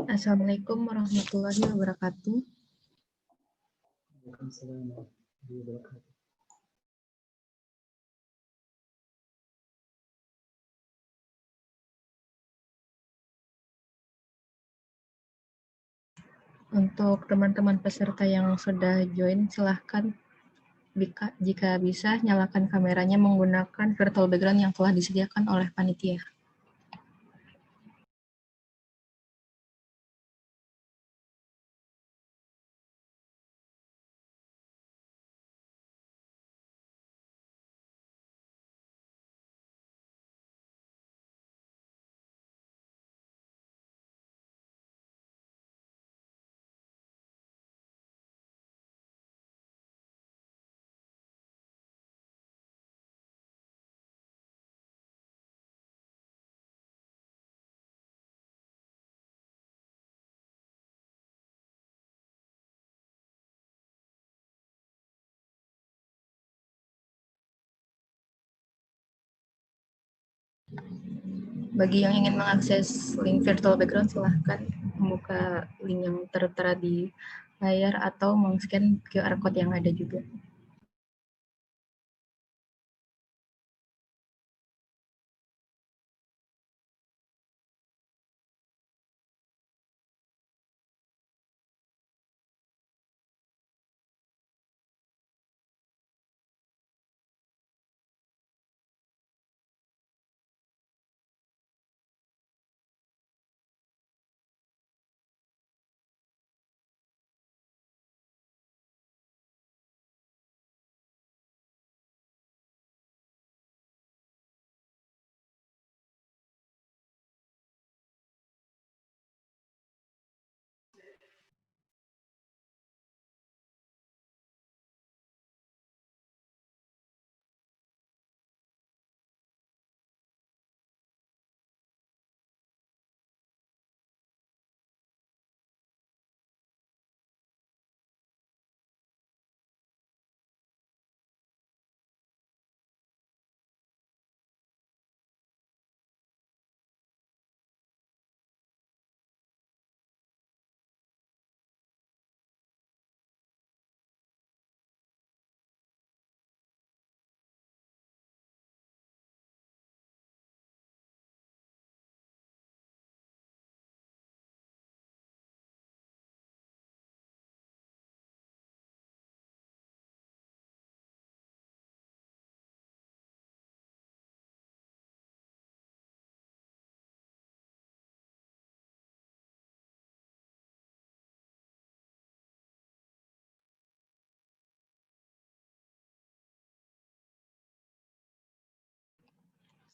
Assalamualaikum warahmatullahi wabarakatuh. Waalaikumsalam warahmatullahi wabarakatuh. Untuk teman-teman peserta yang sudah join, silahkan jika bisa nyalakan kameranya menggunakan virtual background yang telah disediakan oleh panitia. Bagi yang ingin mengakses link virtual background, silahkan membuka link yang tertera di layar atau men-scan QR code yang ada juga.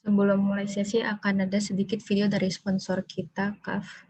Sebelum mulai sesi akan ada sedikit video dari sponsor kita, KAF.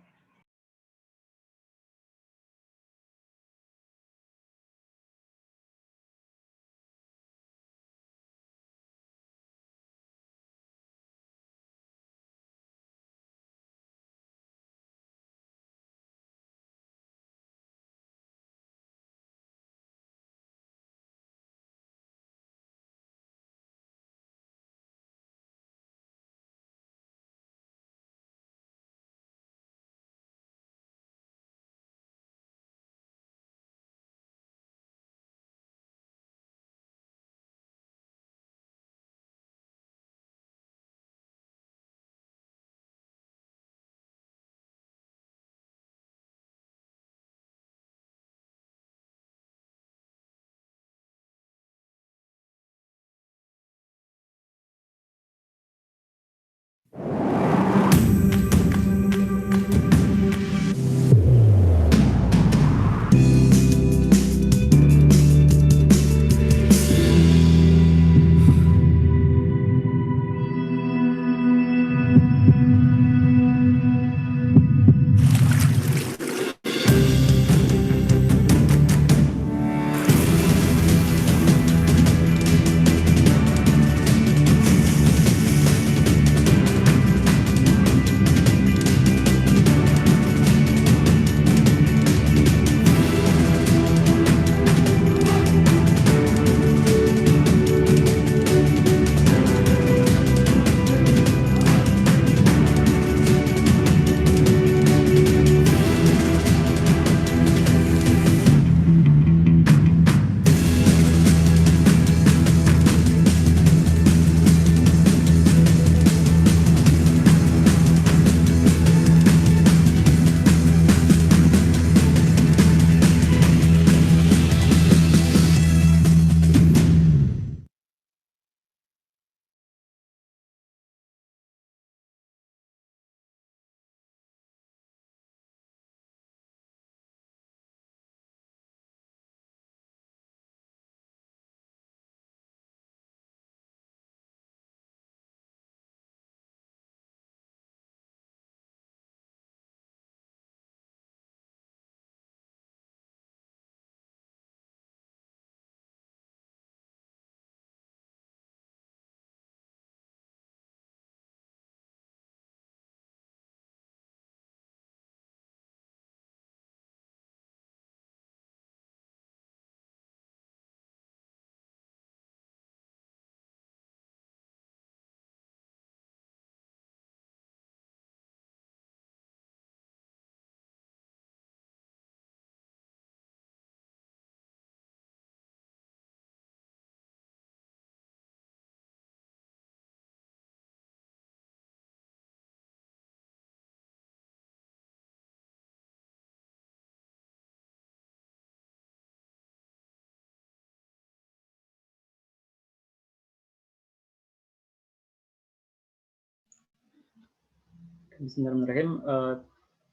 Bismillahirrahmanirrahim.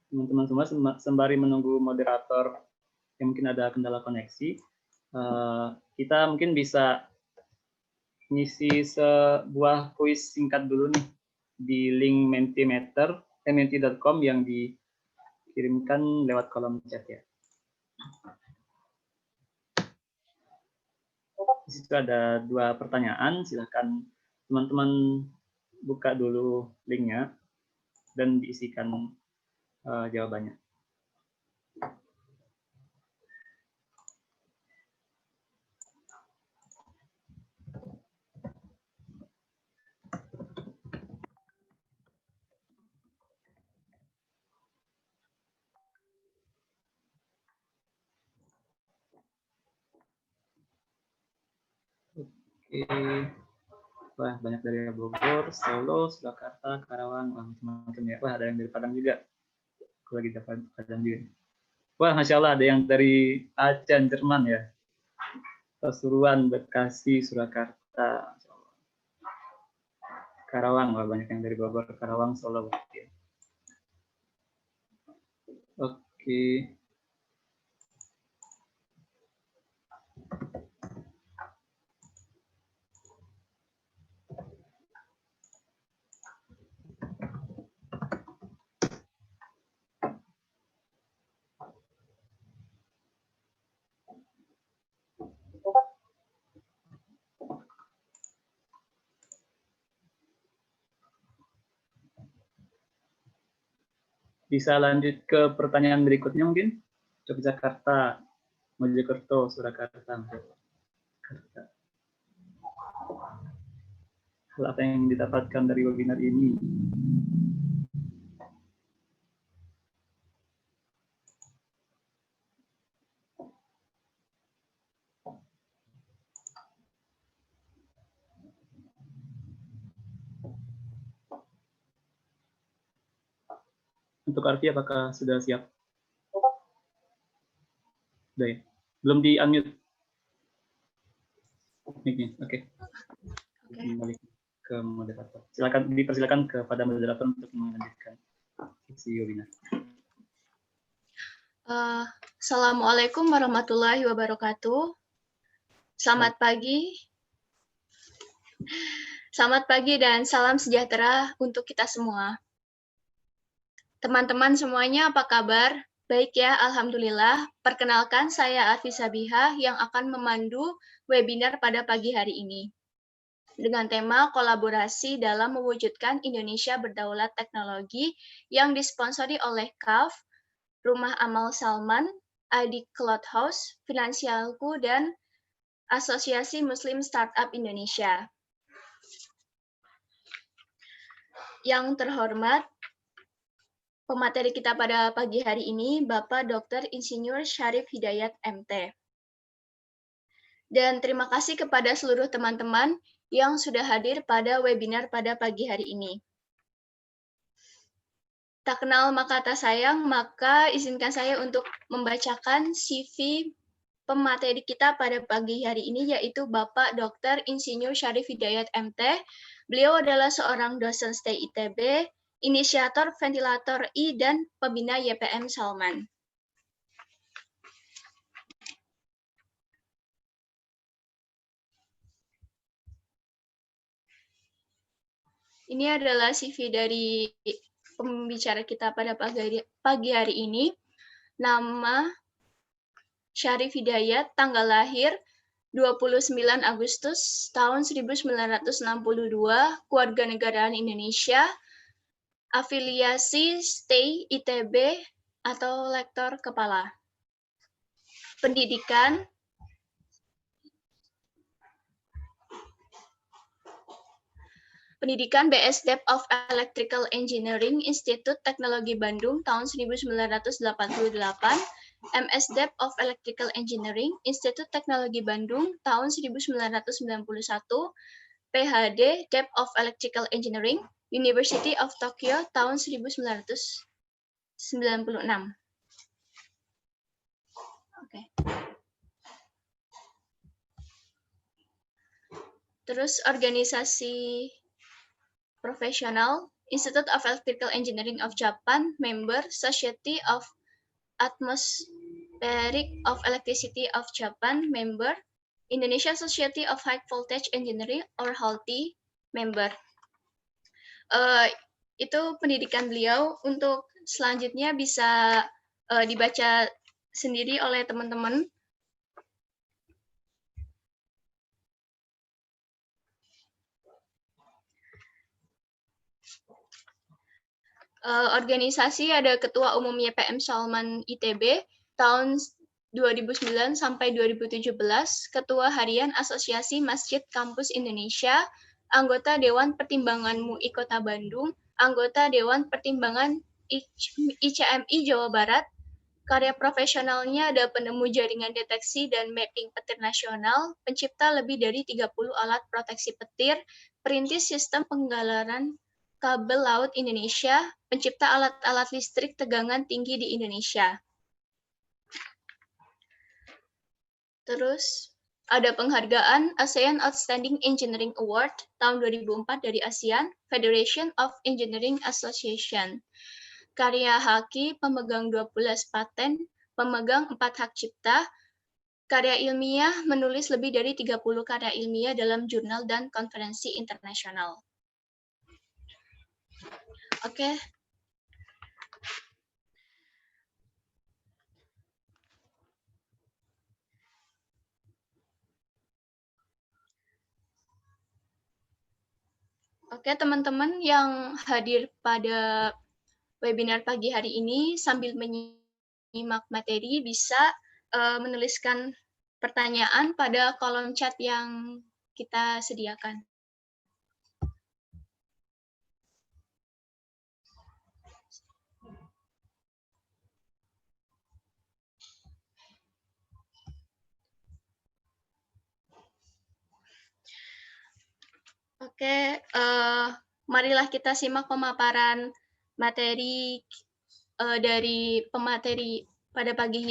Teman-teman semua, sembari menunggu moderator yang mungkin ada kendala koneksi, kita mungkin bisa ngisi sebuah kuis singkat dulu nih di link menti.com yang dikirimkan lewat kolom chat ya. Di situ ada 2 pertanyaan, silahkan teman-teman buka dulu linknya dan diisikan jawabannya. Oke. Wah, banyak dari Bogor, Solo, Surakarta, Karawang, macam-macam ya. Wah, ada yang dari Padang juga. Aku lagi dapat Padang juga. Wah, Masya Allah, ada yang dari Aceh, Jerman ya. Pasuruan, Bekasi, Surakarta, Karawang. Wah, banyak yang dari Bogor, Karawang, Solo. Oke. Bisa lanjut ke pertanyaan berikutnya mungkin? Yogyakarta, Mojokerto, Surakarta. Hal apa yang didapatkan dari webinar ini? Untuk Arfi, apakah sudah siap? Sudah ya? Belum di-unmute? Oke. Kembali ke moderator. Dipersilakan kepada moderator untuk melanjutkan sesi webinar. Assalamualaikum warahmatullahi wabarakatuh. Selamat pagi. Selamat pagi dan salam sejahtera untuk kita semua. Teman-teman semuanya apa kabar? Baik ya, alhamdulillah. Perkenalkan, saya Arfi Sabiha yang akan memandu webinar pada pagi hari ini. Dengan tema kolaborasi dalam mewujudkan Indonesia berdaulat teknologi yang disponsori oleh CAF, Rumah Amal Salman, ID Cloud House, Finansialku, dan Asosiasi Muslim Startup Indonesia. Yang terhormat, pemateri kita pada pagi hari ini, Bapak Dr. Insinyur Syarif Hidayat, MT. Dan terima kasih kepada seluruh teman-teman yang sudah hadir pada webinar pada pagi hari ini. Tak kenal maka tak sayang, maka izinkan saya untuk membacakan CV pemateri kita pada pagi hari ini, yaitu Bapak Dr. Insinyur Syarif Hidayat, MT. Beliau adalah seorang dosen stay ITB, inisiator ventilator I, dan pembina YPM Salman. Ini adalah CV dari pembicara kita pada pagi hari ini. Nama Syarif Hidayat, tanggal lahir 29 Agustus tahun 1962, kewarganegaraan Indonesia, afiliasi stay ITB atau lektor kepala. Pendidikan BS Dep of Electrical Engineering, Institut Teknologi Bandung tahun 1988, MS Dep of Electrical Engineering, Institut Teknologi Bandung tahun 1991, PhD Dep of Electrical Engineering, University of Tokyo tahun 1996. Oke. Terus organisasi profesional Institute of Electrical Engineering of Japan, member, Society of Atmospheric of Electricity of Japan, member, Indonesia Society of High Voltage Engineering or HALTI, member. Itu pendidikan beliau. Untuk selanjutnya bisa dibaca sendiri oleh teman-teman. Organisasi ada Ketua Umum YPM Salman ITB tahun 2009 sampai 2017, Ketua Harian Asosiasi Masjid Kampus Indonesia, anggota Dewan Pertimbangan MUI Kota Bandung, anggota Dewan Pertimbangan ICMI Jawa Barat. Karya profesionalnya ada penemu jaringan deteksi dan mapping petir nasional, pencipta lebih dari 30 alat proteksi petir, perintis sistem penggalaran kabel laut Indonesia, pencipta alat-alat listrik tegangan tinggi di Indonesia. Terus ada penghargaan ASEAN Outstanding Engineering Award tahun 2004 dari ASEAN, Federation of Engineering Association. Karya Haki, pemegang 12 paten, pemegang 4 hak cipta, karya ilmiah, menulis lebih dari 30 karya ilmiah dalam jurnal dan konferensi internasional. Oke. Oke, teman-teman yang hadir pada webinar pagi hari ini, sambil menyimak materi, bisa menuliskan pertanyaan pada kolom chat yang kita sediakan. Oke, marilah kita simak pemaparan materi dari pemateri pada pagi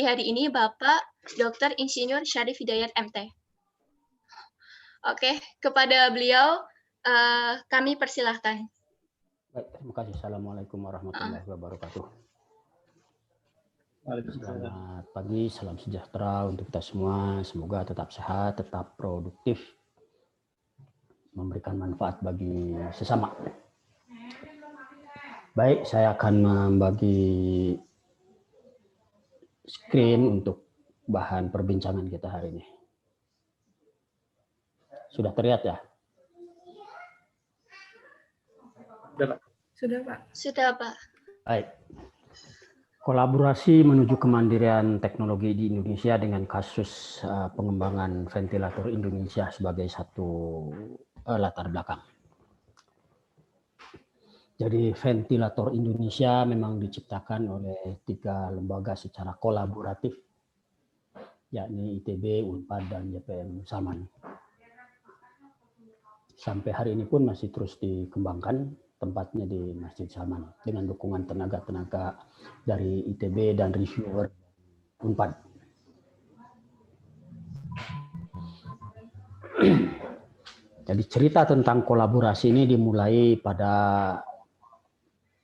hari ini, Bapak Dr. Insinyur Syarif Hidayat MT. Oke, kepada beliau kami persilahkan. Baik, terima kasih. Assalamualaikum warahmatullahi wabarakatuh. Selamat pagi, salam sejahtera untuk kita semua. Semoga tetap sehat, tetap produktif, memberikan manfaat bagi sesama. Baik, saya akan membagi screen untuk bahan perbincangan kita hari ini. Sudah terlihat ya? Sudah, Pak. Sudah, Pak. Sudah, Pak. Baik. Kolaborasi menuju kemandirian teknologi di Indonesia dengan kasus pengembangan ventilator Indonesia sebagai satu latar belakang. Jadi ventilator Indonesia memang diciptakan oleh 3 lembaga secara kolaboratif, yakni ITB, UNPAD, dan YPM Salman. Sampai hari ini pun masih terus dikembangkan, tempatnya di Masjid Salman dengan dukungan tenaga-tenaga dari ITB dan reviewer UNPAD. Jadi cerita tentang kolaborasi ini dimulai pada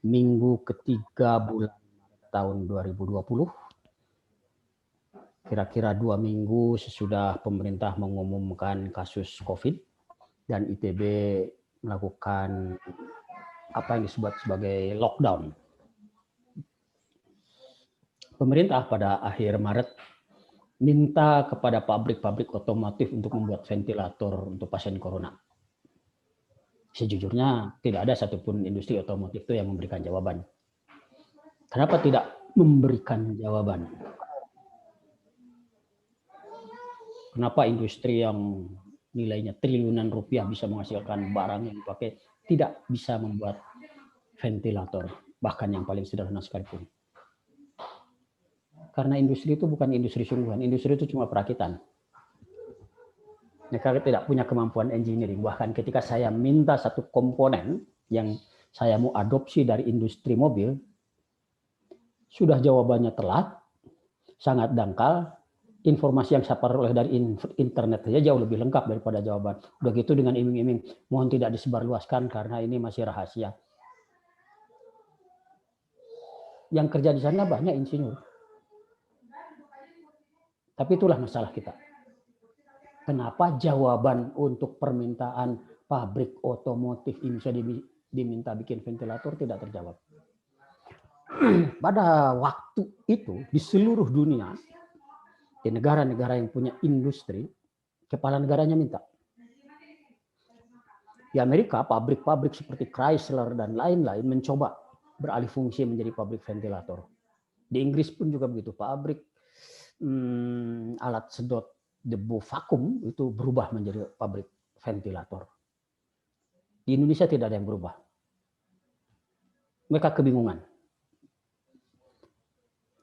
minggu ketiga bulan tahun 2020. Kira-kira 2 minggu sesudah pemerintah mengumumkan kasus COVID dan ITB melakukan apa yang disebut sebagai lockdown. Pemerintah pada akhir Maret minta kepada pabrik-pabrik otomotif untuk membuat ventilator untuk pasien corona. Sejujurnya tidak ada satupun industri otomotif itu yang memberikan jawaban. Kenapa tidak memberikan jawaban? Kenapa industri yang nilainya triliunan rupiah bisa menghasilkan barang yang dipakai tidak bisa membuat ventilator, bahkan yang paling sederhana sekalipun? Karena industri itu bukan industri sungguhan, industri itu cuma perakitan. Mereka tidak punya kemampuan engineering. Bahkan ketika saya minta satu komponen yang saya mau adopsi dari industri mobil, sudah jawabannya telat, sangat dangkal, informasi yang saya peroleh dari internet saja jauh lebih lengkap daripada jawaban. Udah gitu dengan iming-iming, mohon tidak disebarluaskan karena ini masih rahasia. Yang kerja di sana banyak insinyur. Tapi itulah masalah kita. Kenapa jawaban untuk permintaan pabrik otomotif ini bisa diminta bikin ventilator tidak terjawab? Pada waktu itu di seluruh dunia, di negara-negara yang punya industri, kepala negaranya minta. Di Amerika, pabrik-pabrik seperti Chrysler dan lain-lain mencoba beralih fungsi menjadi pabrik ventilator. Di Inggris pun juga begitu, pabrik alat sedot debu vakum itu berubah menjadi pabrik ventilator. Di Indonesia tidak ada yang berubah. Mereka kebingungan.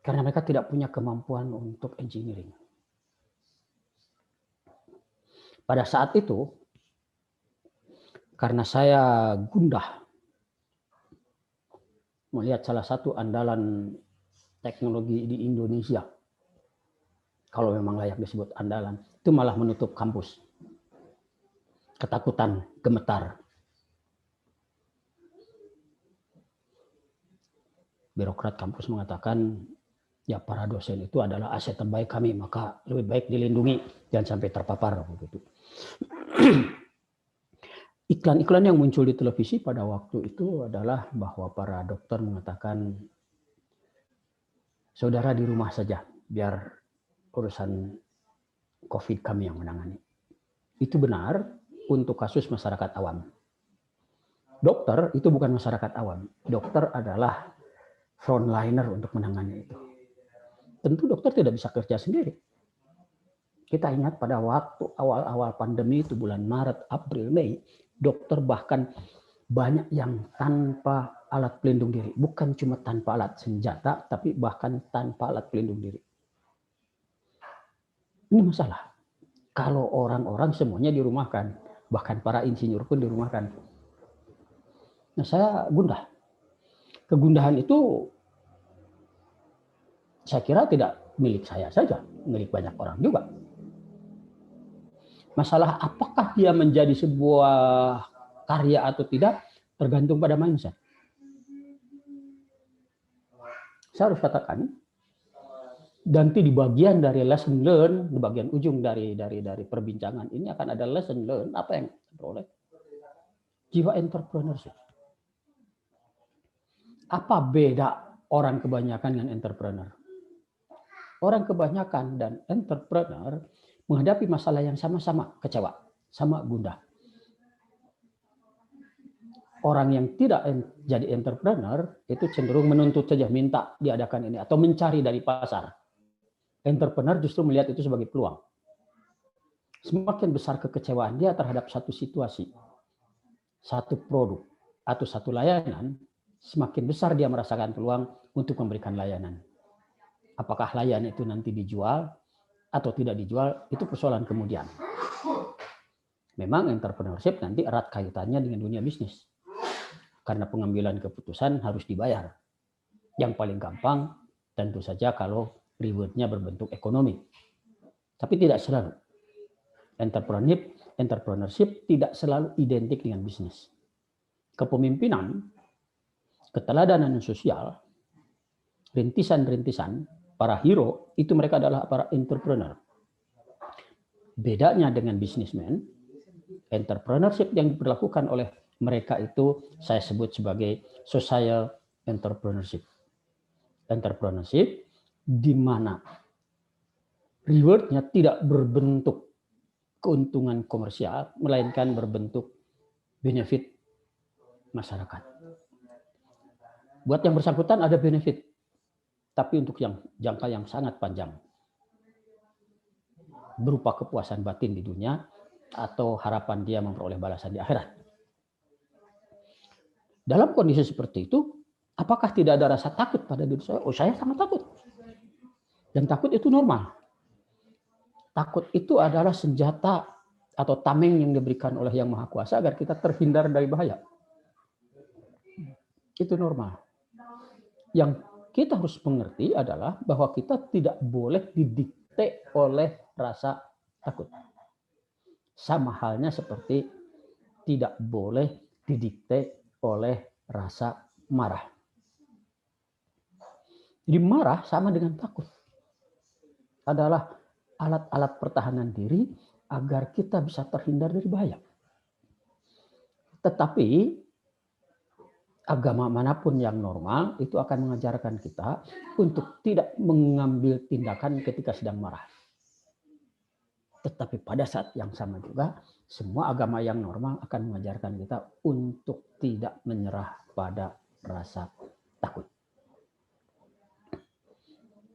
Karena mereka tidak punya kemampuan untuk engineering. Pada saat itu, karena saya gundah melihat salah satu andalan teknologi di Indonesia, kalau memang layak disebut andalan, itu malah menutup kampus. Ketakutan, gemetar. Birokrat kampus mengatakan, ya para dosen itu adalah aset terbaik kami, maka lebih baik dilindungi, jangan sampai terpapar. Begitu. Iklan-iklan yang muncul di televisi pada waktu itu adalah bahwa para dokter mengatakan, saudara di rumah saja, biar urusan COVID kami yang menangani. Itu benar untuk kasus masyarakat awam. Dokter itu bukan masyarakat awam. Dokter adalah frontliner untuk menangani itu. Tentu dokter tidak bisa kerja sendiri. Kita ingat pada waktu awal-awal pandemi itu bulan Maret, April, Mei, dokter bahkan banyak yang tanpa alat pelindung diri. Bukan cuma tanpa alat senjata, tapi bahkan tanpa alat pelindung diri. Ini masalah. Kalau orang-orang semuanya dirumahkan, bahkan para insinyur pun dirumahkan. Nah, saya gundah. Kegundahan itu saya kira tidak milik saya saja, milik banyak orang juga. Masalah apakah dia menjadi sebuah karya atau tidak, tergantung pada mindset. Saya harus katakan, nanti di bagian dari lesson learn, di bagian ujung dari perbincangan ini akan ada lesson learn, apa yang diperoleh? Jiwa entrepreneurship. Apa beda orang kebanyakan dengan entrepreneur? Orang kebanyakan dan entrepreneur menghadapi masalah yang sama-sama kecewa, sama gundah. Orang yang tidak jadi entrepreneur itu cenderung menuntut saja, minta diadakan ini atau mencari dari pasar. Entrepreneur justru melihat itu sebagai peluang. Semakin besar kekecewaan dia terhadap satu situasi, satu produk, atau satu layanan, semakin besar dia merasakan peluang untuk memberikan layanan. Apakah layanan itu nanti dijual atau tidak dijual, itu persoalan kemudian. Memang entrepreneurship nanti erat kaitannya dengan dunia bisnis. Karena pengambilan keputusan harus dibayar. Yang paling gampang tentu saja kalau reward-nya berbentuk ekonomi. Tapi tidak selalu. Entrepreneurship tidak selalu identik dengan bisnis. Kepemimpinan, keteladanan sosial, rintisan-rintisan, para hero, itu mereka adalah para entrepreneur. Bedanya dengan bisnismen, entrepreneurship yang diperlakukan oleh mereka itu saya sebut sebagai social entrepreneurship. Entrepreneurship di mana reward-nya tidak berbentuk keuntungan komersial, melainkan berbentuk benefit masyarakat. Buat yang bersangkutan ada benefit, tapi untuk yang jangka yang sangat panjang. Berupa kepuasan batin di dunia atau harapan dia memperoleh balasan di akhirat. Dalam kondisi seperti itu, apakah tidak ada rasa takut pada diri saya? Oh, saya sangat takut. Dan takut itu normal. Takut itu adalah senjata atau tameng yang diberikan oleh Yang Maha Kuasa agar kita terhindar dari bahaya. Itu normal. Yang kita harus mengerti adalah bahwa kita tidak boleh didikte oleh rasa takut. Sama halnya seperti tidak boleh didikte oleh rasa marah. Jadi marah sama dengan takut. Adalah alat-alat pertahanan diri agar kita bisa terhindar dari bahaya. Tetapi agama manapun yang normal itu akan mengajarkan kita untuk tidak mengambil tindakan ketika sedang marah. Tetapi pada saat yang sama juga, semua agama yang normal akan mengajarkan kita untuk tidak menyerah pada rasa takut.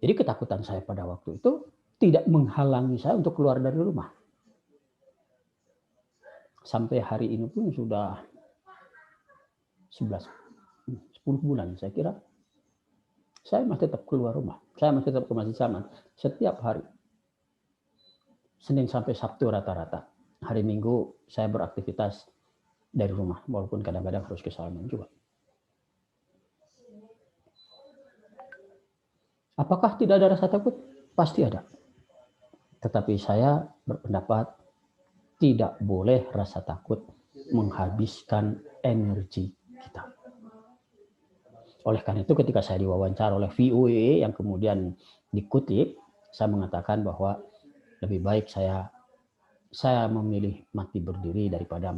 Jadi ketakutan saya pada waktu itu tidak menghalangi saya untuk keluar dari rumah. Sampai hari ini pun sudah 10 bulan saya kira. Saya masih tetap keluar rumah. Saya masih tetap ke Masjid Zaman setiap hari. Senin sampai Sabtu rata-rata. Hari Minggu saya beraktivitas dari rumah, walaupun kadang-kadang harus ke Salman juga. Apakah tidak ada rasa takut? Pasti ada. Tetapi saya berpendapat tidak boleh rasa takut menghabiskan energi kita. Oleh karena itu ketika saya diwawancara oleh VOA yang kemudian dikutip, saya mengatakan bahwa lebih baik saya memilih mati berdiri daripada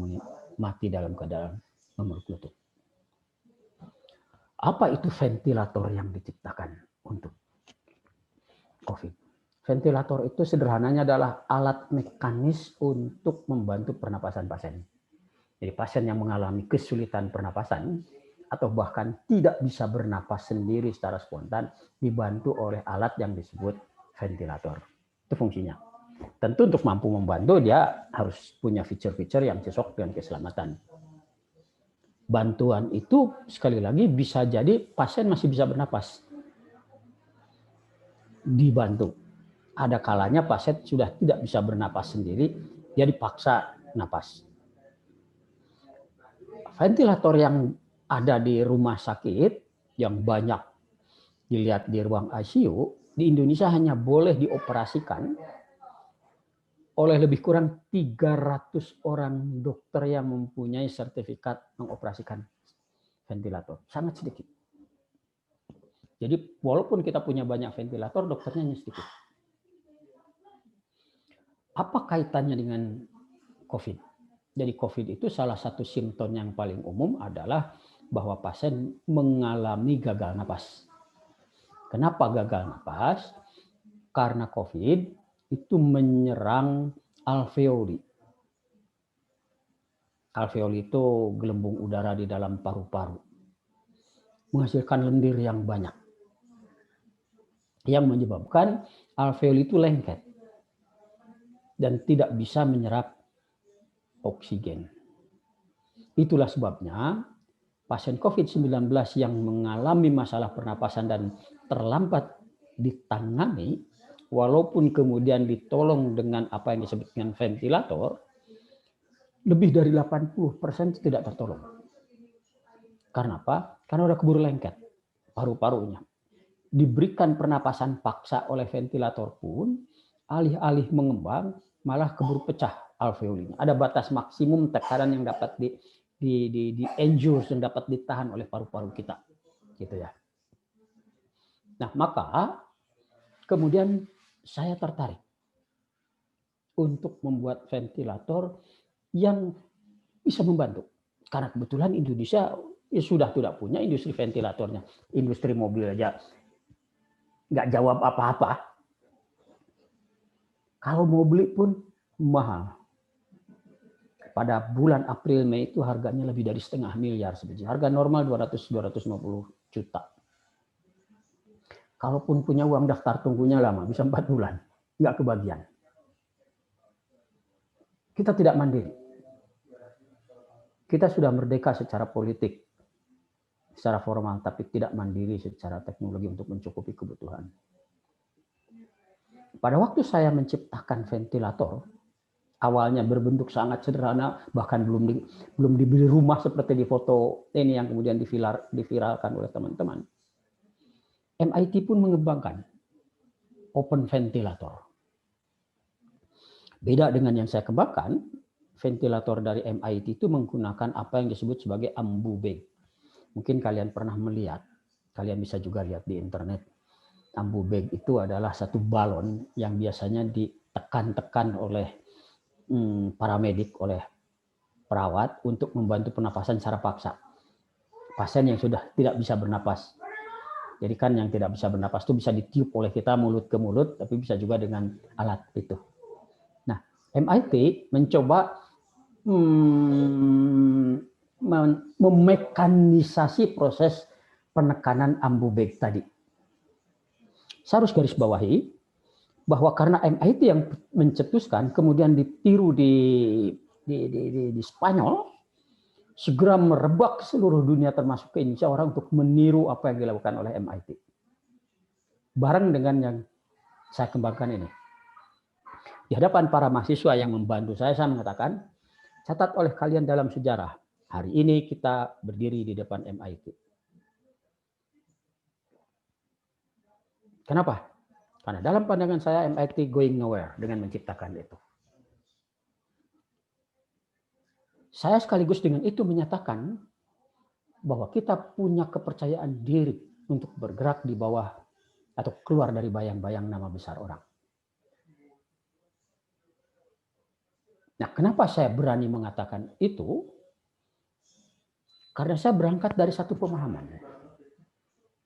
mati dalam keadaan memeluk lutut. Apa itu ventilator yang diciptakan untuk COVID? Ventilator itu sederhananya adalah alat mekanis untuk membantu pernapasan pasien. Jadi pasien yang mengalami kesulitan pernapasan atau bahkan tidak bisa bernapas sendiri secara spontan dibantu oleh alat yang disebut ventilator. Itu fungsinya. Tentu untuk mampu membantu dia harus punya fitur-fitur yang cocok dengan keselamatan. Bantuan itu sekali lagi bisa jadi pasien masih bisa bernapas. Dibantu. Ada kalanya pasien sudah tidak bisa bernapas sendiri, dia dipaksa napas. Ventilator yang ada di rumah sakit yang banyak dilihat di ruang ICU, di Indonesia hanya boleh dioperasikan oleh lebih kurang 300 orang dokter yang mempunyai sertifikat mengoperasikan ventilator. Sangat sedikit. Jadi walaupun kita punya banyak ventilator, dokternya hanya sedikit. Apa kaitannya dengan COVID? Jadi COVID itu salah satu simptom yang paling umum adalah bahwa pasien mengalami gagal napas. Kenapa gagal napas? Karena COVID itu menyerang alveoli. Alveoli itu gelembung udara di dalam paru-paru. Menghasilkan lendir yang banyak. Yang menyebabkan alveoli itu lengket. Dan tidak bisa menyerap oksigen. Itulah sebabnya pasien COVID-19 yang mengalami masalah pernapasan dan terlambat ditangani, walaupun kemudian ditolong dengan apa yang disebut dengan ventilator, lebih dari 80% tidak tertolong. Karena apa? Karena udah keburu lengket paru-parunya. Diberikan pernapasan paksa oleh ventilator pun, alih-alih mengembang, malah keburu pecah alveolinya. Ada batas maksimum tekanan yang dapat di-endure, yang dapat ditahan oleh paru-paru kita. Gitu ya. Nah, maka kemudian saya tertarik untuk membuat ventilator yang bisa membantu. Karena kebetulan Indonesia ya sudah tidak punya industri ventilatornya. Industri mobil aja nggak jawab apa-apa. Kalau mau beli pun mahal. Pada bulan April Mei itu harganya lebih dari 500 miliar sebetulnya. Harga normal 200-250 juta. Kalaupun punya uang daftar tunggunya lama, bisa 4 bulan. Nggak kebagian. Kita tidak mandiri. Kita sudah merdeka secara politik, secara formal, tapi tidak mandiri secara teknologi untuk mencukupi kebutuhan. Pada waktu saya menciptakan ventilator, awalnya berbentuk sangat sederhana, bahkan belum dibeli rumah seperti di foto ini yang kemudian diviralkan oleh teman-teman. MIT pun mengembangkan open ventilator. Beda dengan yang saya kembangkan, ventilator dari MIT itu menggunakan apa yang disebut sebagai ambu bag. Mungkin kalian pernah melihat, kalian bisa juga lihat di internet. Ambu bag itu adalah satu balon yang biasanya ditekan-tekan oleh paramedik, oleh perawat untuk membantu pernapasan secara paksa. Pasien yang sudah tidak bisa bernapas. Jadi kan yang tidak bisa bernapas itu bisa ditiup oleh kita mulut ke mulut, tapi bisa juga dengan alat itu. Nah, MIT mencoba memekanisasi proses penekanan ambu bag tadi. Saya harus garis bawahi bahwa karena MIT yang mencetuskan, kemudian ditiru di Spanyol, segera merebak ke seluruh dunia termasuk ke Indonesia orang untuk meniru apa yang dilakukan oleh MIT. Bareng dengan yang saya kembangkan ini. Di hadapan para mahasiswa yang membantu saya mengatakan, catat oleh kalian dalam sejarah, hari ini kita berdiri di depan MIT. Kenapa? Karena dalam pandangan saya MIT going nowhere dengan menciptakan itu. Saya sekaligus dengan itu menyatakan bahwa kita punya kepercayaan diri untuk bergerak di bawah atau keluar dari bayang-bayang nama besar orang. Nah, kenapa saya berani mengatakan itu? Karena saya berangkat dari satu pemahaman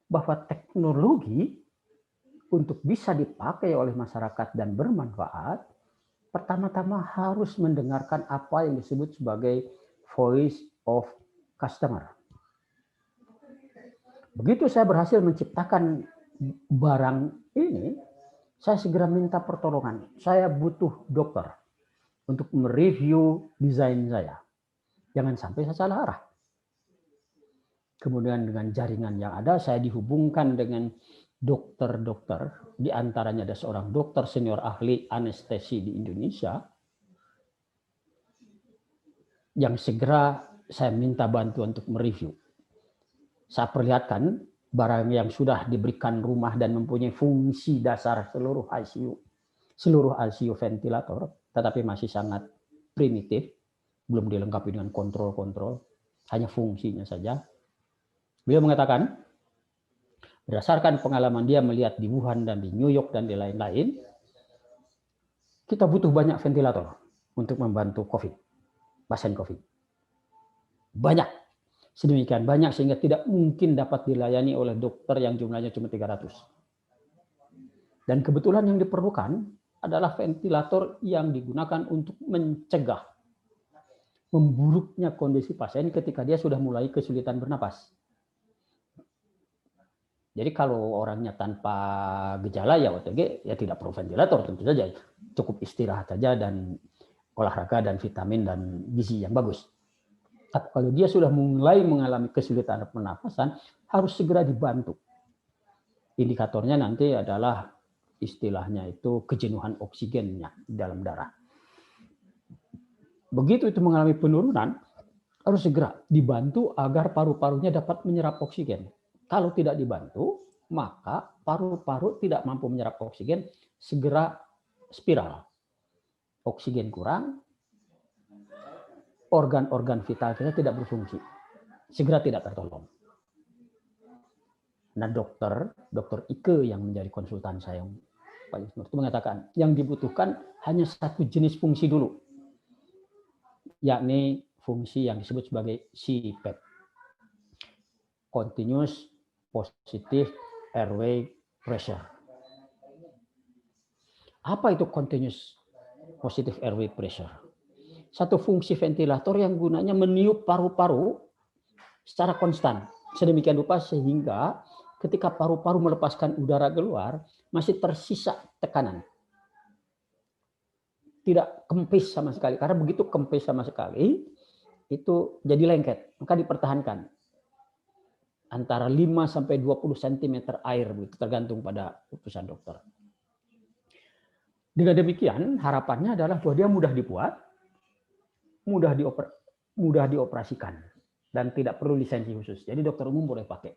bahwa teknologi untuk bisa dipakai oleh masyarakat dan bermanfaat, pertama-tama harus mendengarkan apa yang disebut sebagai voice of customer. Begitu saya berhasil menciptakan barang ini, saya segera minta pertolongan. Saya butuh dokter untuk mereview desain saya. Jangan sampai saya salah arah. Kemudian dengan jaringan yang ada, saya dihubungkan dengan dokter-dokter, di antaranya ada seorang dokter senior ahli anestesi di Indonesia, yang segera saya minta bantuan untuk mereview. Saya perlihatkan barang yang sudah diberikan rumah dan mempunyai fungsi dasar seluruh ICU ventilator, tetapi masih sangat primitif, belum dilengkapi dengan kontrol-kontrol, hanya fungsinya saja. Beliau mengatakan, berdasarkan pengalaman dia melihat di Wuhan dan di New York dan di lain-lain, kita butuh banyak ventilator untuk membantu COVID, pasien COVID. Banyak, sedemikian banyak sehingga tidak mungkin dapat dilayani oleh dokter yang jumlahnya cuma 300. Dan kebetulan yang diperlukan adalah ventilator yang digunakan untuk mencegah memburuknya kondisi pasien ketika dia sudah mulai kesulitan bernapas. Jadi kalau orangnya tanpa gejala ya OTG ya tidak perlu ventilator, tentu saja cukup istirahat saja dan olahraga dan vitamin dan gizi yang bagus. Tapi kalau dia sudah mulai mengalami kesulitan pernapasan harus segera dibantu. Indikatornya nanti adalah istilahnya itu kejenuhan oksigennya di dalam darah. Begitu itu mengalami penurunan harus segera dibantu agar paru-parunya dapat menyerap oksigen. Kalau tidak dibantu, maka paru-paru tidak mampu menyerap oksigen, segera spiral. Oksigen kurang, organ-organ vital kita tidak berfungsi, segera tidak tertolong. Nah, dokter Ike yang menjadi konsultan saya yang paling itu mengatakan, yang dibutuhkan hanya satu jenis fungsi dulu, yakni fungsi yang disebut sebagai CPAP, Continuous Positive Airway Pressure. Apa itu Continuous Positive Airway Pressure? Satu fungsi ventilator yang gunanya meniup paru-paru secara konstan. Sedemikian rupa sehingga ketika paru-paru melepaskan udara keluar, masih tersisa tekanan. Tidak kempis sama sekali. Karena begitu kempis sama sekali, itu jadi lengket. Maka dipertahankan. Antara 5-20 cm air, tergantung pada keputusan dokter. Dengan demikian, harapannya adalah bahwa dia mudah dibuat, mudah dioperasikan, dan tidak perlu lisensi khusus. Jadi dokter umum boleh pakai.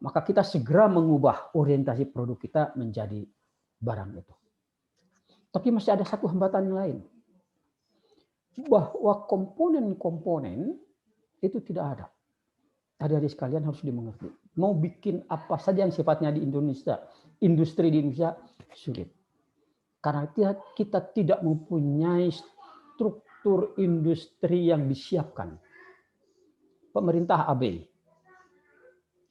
Maka kita segera mengubah orientasi produk kita menjadi barang itu. Tapi masih ada satu hambatan yang lain. Bahwa komponen-komponen itu tidak ada. Adik-adik sekalian harus dimengerti. Mau bikin apa saja yang sifatnya di Indonesia, industri di Indonesia sulit. Karena kita tidak mempunyai struktur industri yang disiapkan. Pemerintah abai.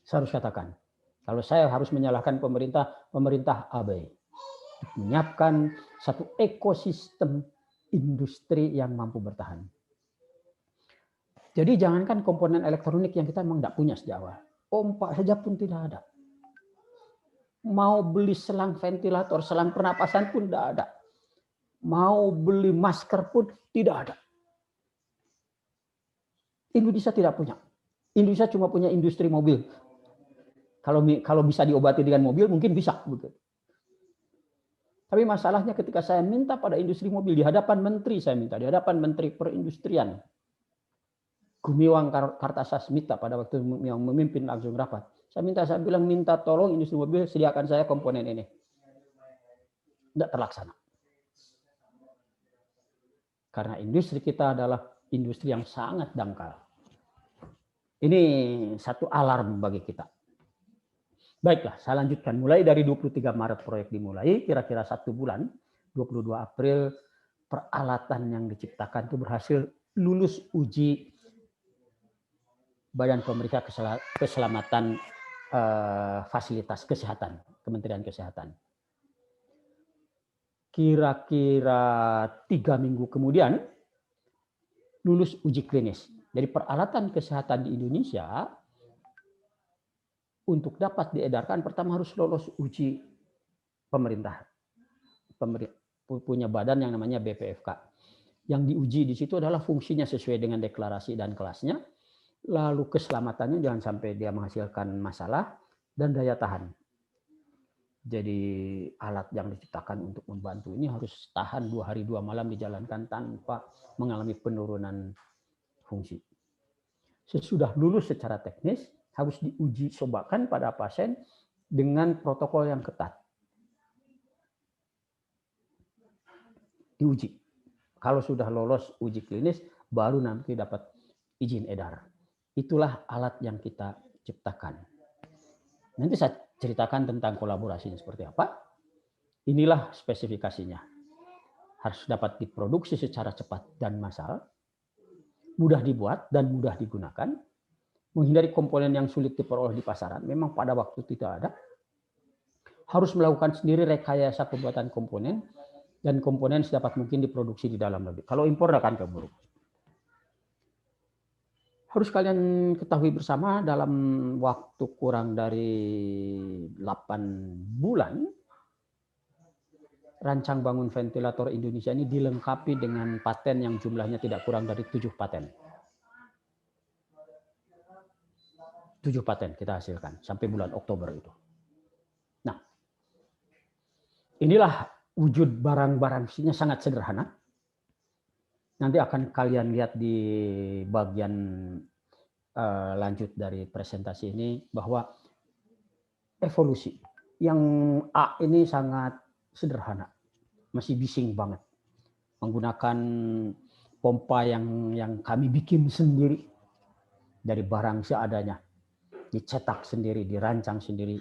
Saya harus katakan. Kalau saya harus menyalahkan pemerintah abai. Menyiapkan satu ekosistem industri yang mampu bertahan. Jadi jangankan komponen elektronik yang kita memang tidak punya sejak awal. Pompa saja pun tidak ada. Mau beli selang ventilator, selang pernapasan pun tidak ada. Mau beli masker pun tidak ada. Indonesia tidak punya. Indonesia cuma punya industri mobil. Kalau bisa diobati dengan mobil mungkin bisa. Tapi masalahnya ketika saya minta pada industri mobil di hadapan menteri, saya minta di hadapan menteri perindustrian Gumiwang Kartasasmita pada waktu yang memimpin langsung rapat. Saya bilang minta tolong industri mobil sediakan saya komponen ini. Tidak terlaksana. Karena industri kita adalah industri yang sangat dangkal. Ini satu alarm bagi kita. Baiklah, saya lanjutkan. Mulai dari 23 Maret proyek dimulai, kira-kira 1 bulan, 22 April, peralatan yang diciptakan itu berhasil lulus uji Badan Pemeriksa Keselamatan Fasilitas Kesehatan, Kementerian Kesehatan. Kira-kira 3 minggu kemudian, lulus uji klinis. Jadi peralatan kesehatan di Indonesia, untuk dapat diedarkan, pertama harus lolos uji pemerintah. Punya badan yang namanya BPFK. Yang diuji di situ adalah fungsinya sesuai dengan deklarasi dan kelasnya, lalu keselamatannya jangan sampai dia menghasilkan masalah, dan daya tahan. Jadi alat yang diciptakan untuk membantu ini harus tahan 2 hari 2 malam dijalankan tanpa mengalami penurunan fungsi. Sesudah lulus secara teknis, harus diuji cobakan pada pasien dengan protokol yang ketat. Diuji. Kalau sudah lolos uji klinis, baru nanti dapat izin edar. Itulah alat yang kita ciptakan. Nanti saya ceritakan tentang kolaborasinya seperti apa. Inilah spesifikasinya. Harus dapat diproduksi secara cepat dan massal, mudah dibuat dan mudah digunakan, menghindari komponen yang sulit diperoleh di pasaran. Memang pada waktu tidak ada. Harus melakukan sendiri rekayasa pembuatan komponen, dan komponen sedapat mungkin diproduksi di dalam negeri. Kalau impor akan keburu. Harus kalian ketahui bersama, dalam waktu kurang dari 8 bulan, rancang bangun ventilator Indonesia ini dilengkapi dengan paten yang jumlahnya tidak kurang dari 7 paten. 7 paten kita hasilkan sampai bulan Oktober itu. Nah, inilah wujud barang-barang isinya sangat sederhana. Nanti akan kalian lihat di bagian lanjut dari presentasi ini bahwa evolusi yang A ini sangat sederhana, masih bising banget, menggunakan pompa yang kami bikin sendiri dari barang seadanya, dicetak sendiri, dirancang sendiri.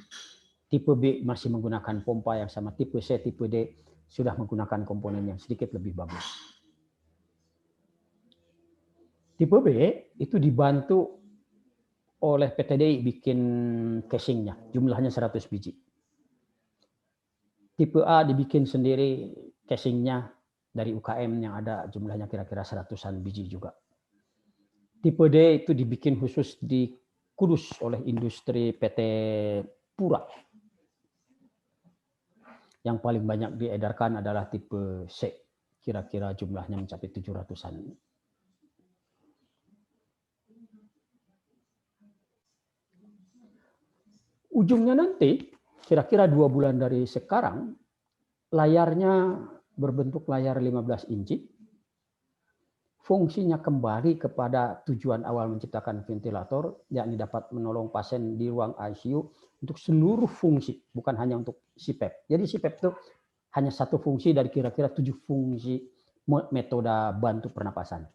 Tipe B masih menggunakan pompa yang sama, tipe C, tipe D sudah menggunakan komponen yang sedikit lebih bagus. Tipe B itu dibantu oleh PT DI bikin casingnya, jumlahnya 100 biji. Tipe A dibikin sendiri casingnya dari UKM yang ada jumlahnya kira-kira 100-an biji juga. Tipe D itu dibikin khusus di Kudus oleh industri PT Pura. Yang paling banyak diedarkan adalah tipe C, kira-kira jumlahnya mencapai 700-an. Ujungnya nanti, kira-kira 2 bulan dari sekarang, layarnya berbentuk layar 15 inci. Fungsinya kembali kepada tujuan awal menciptakan ventilator, yakni dapat menolong pasien di ruang ICU untuk seluruh fungsi, bukan hanya untuk CPAP. Jadi CPAP itu hanya satu fungsi dari kira-kira 7 fungsi metode bantu pernapasan.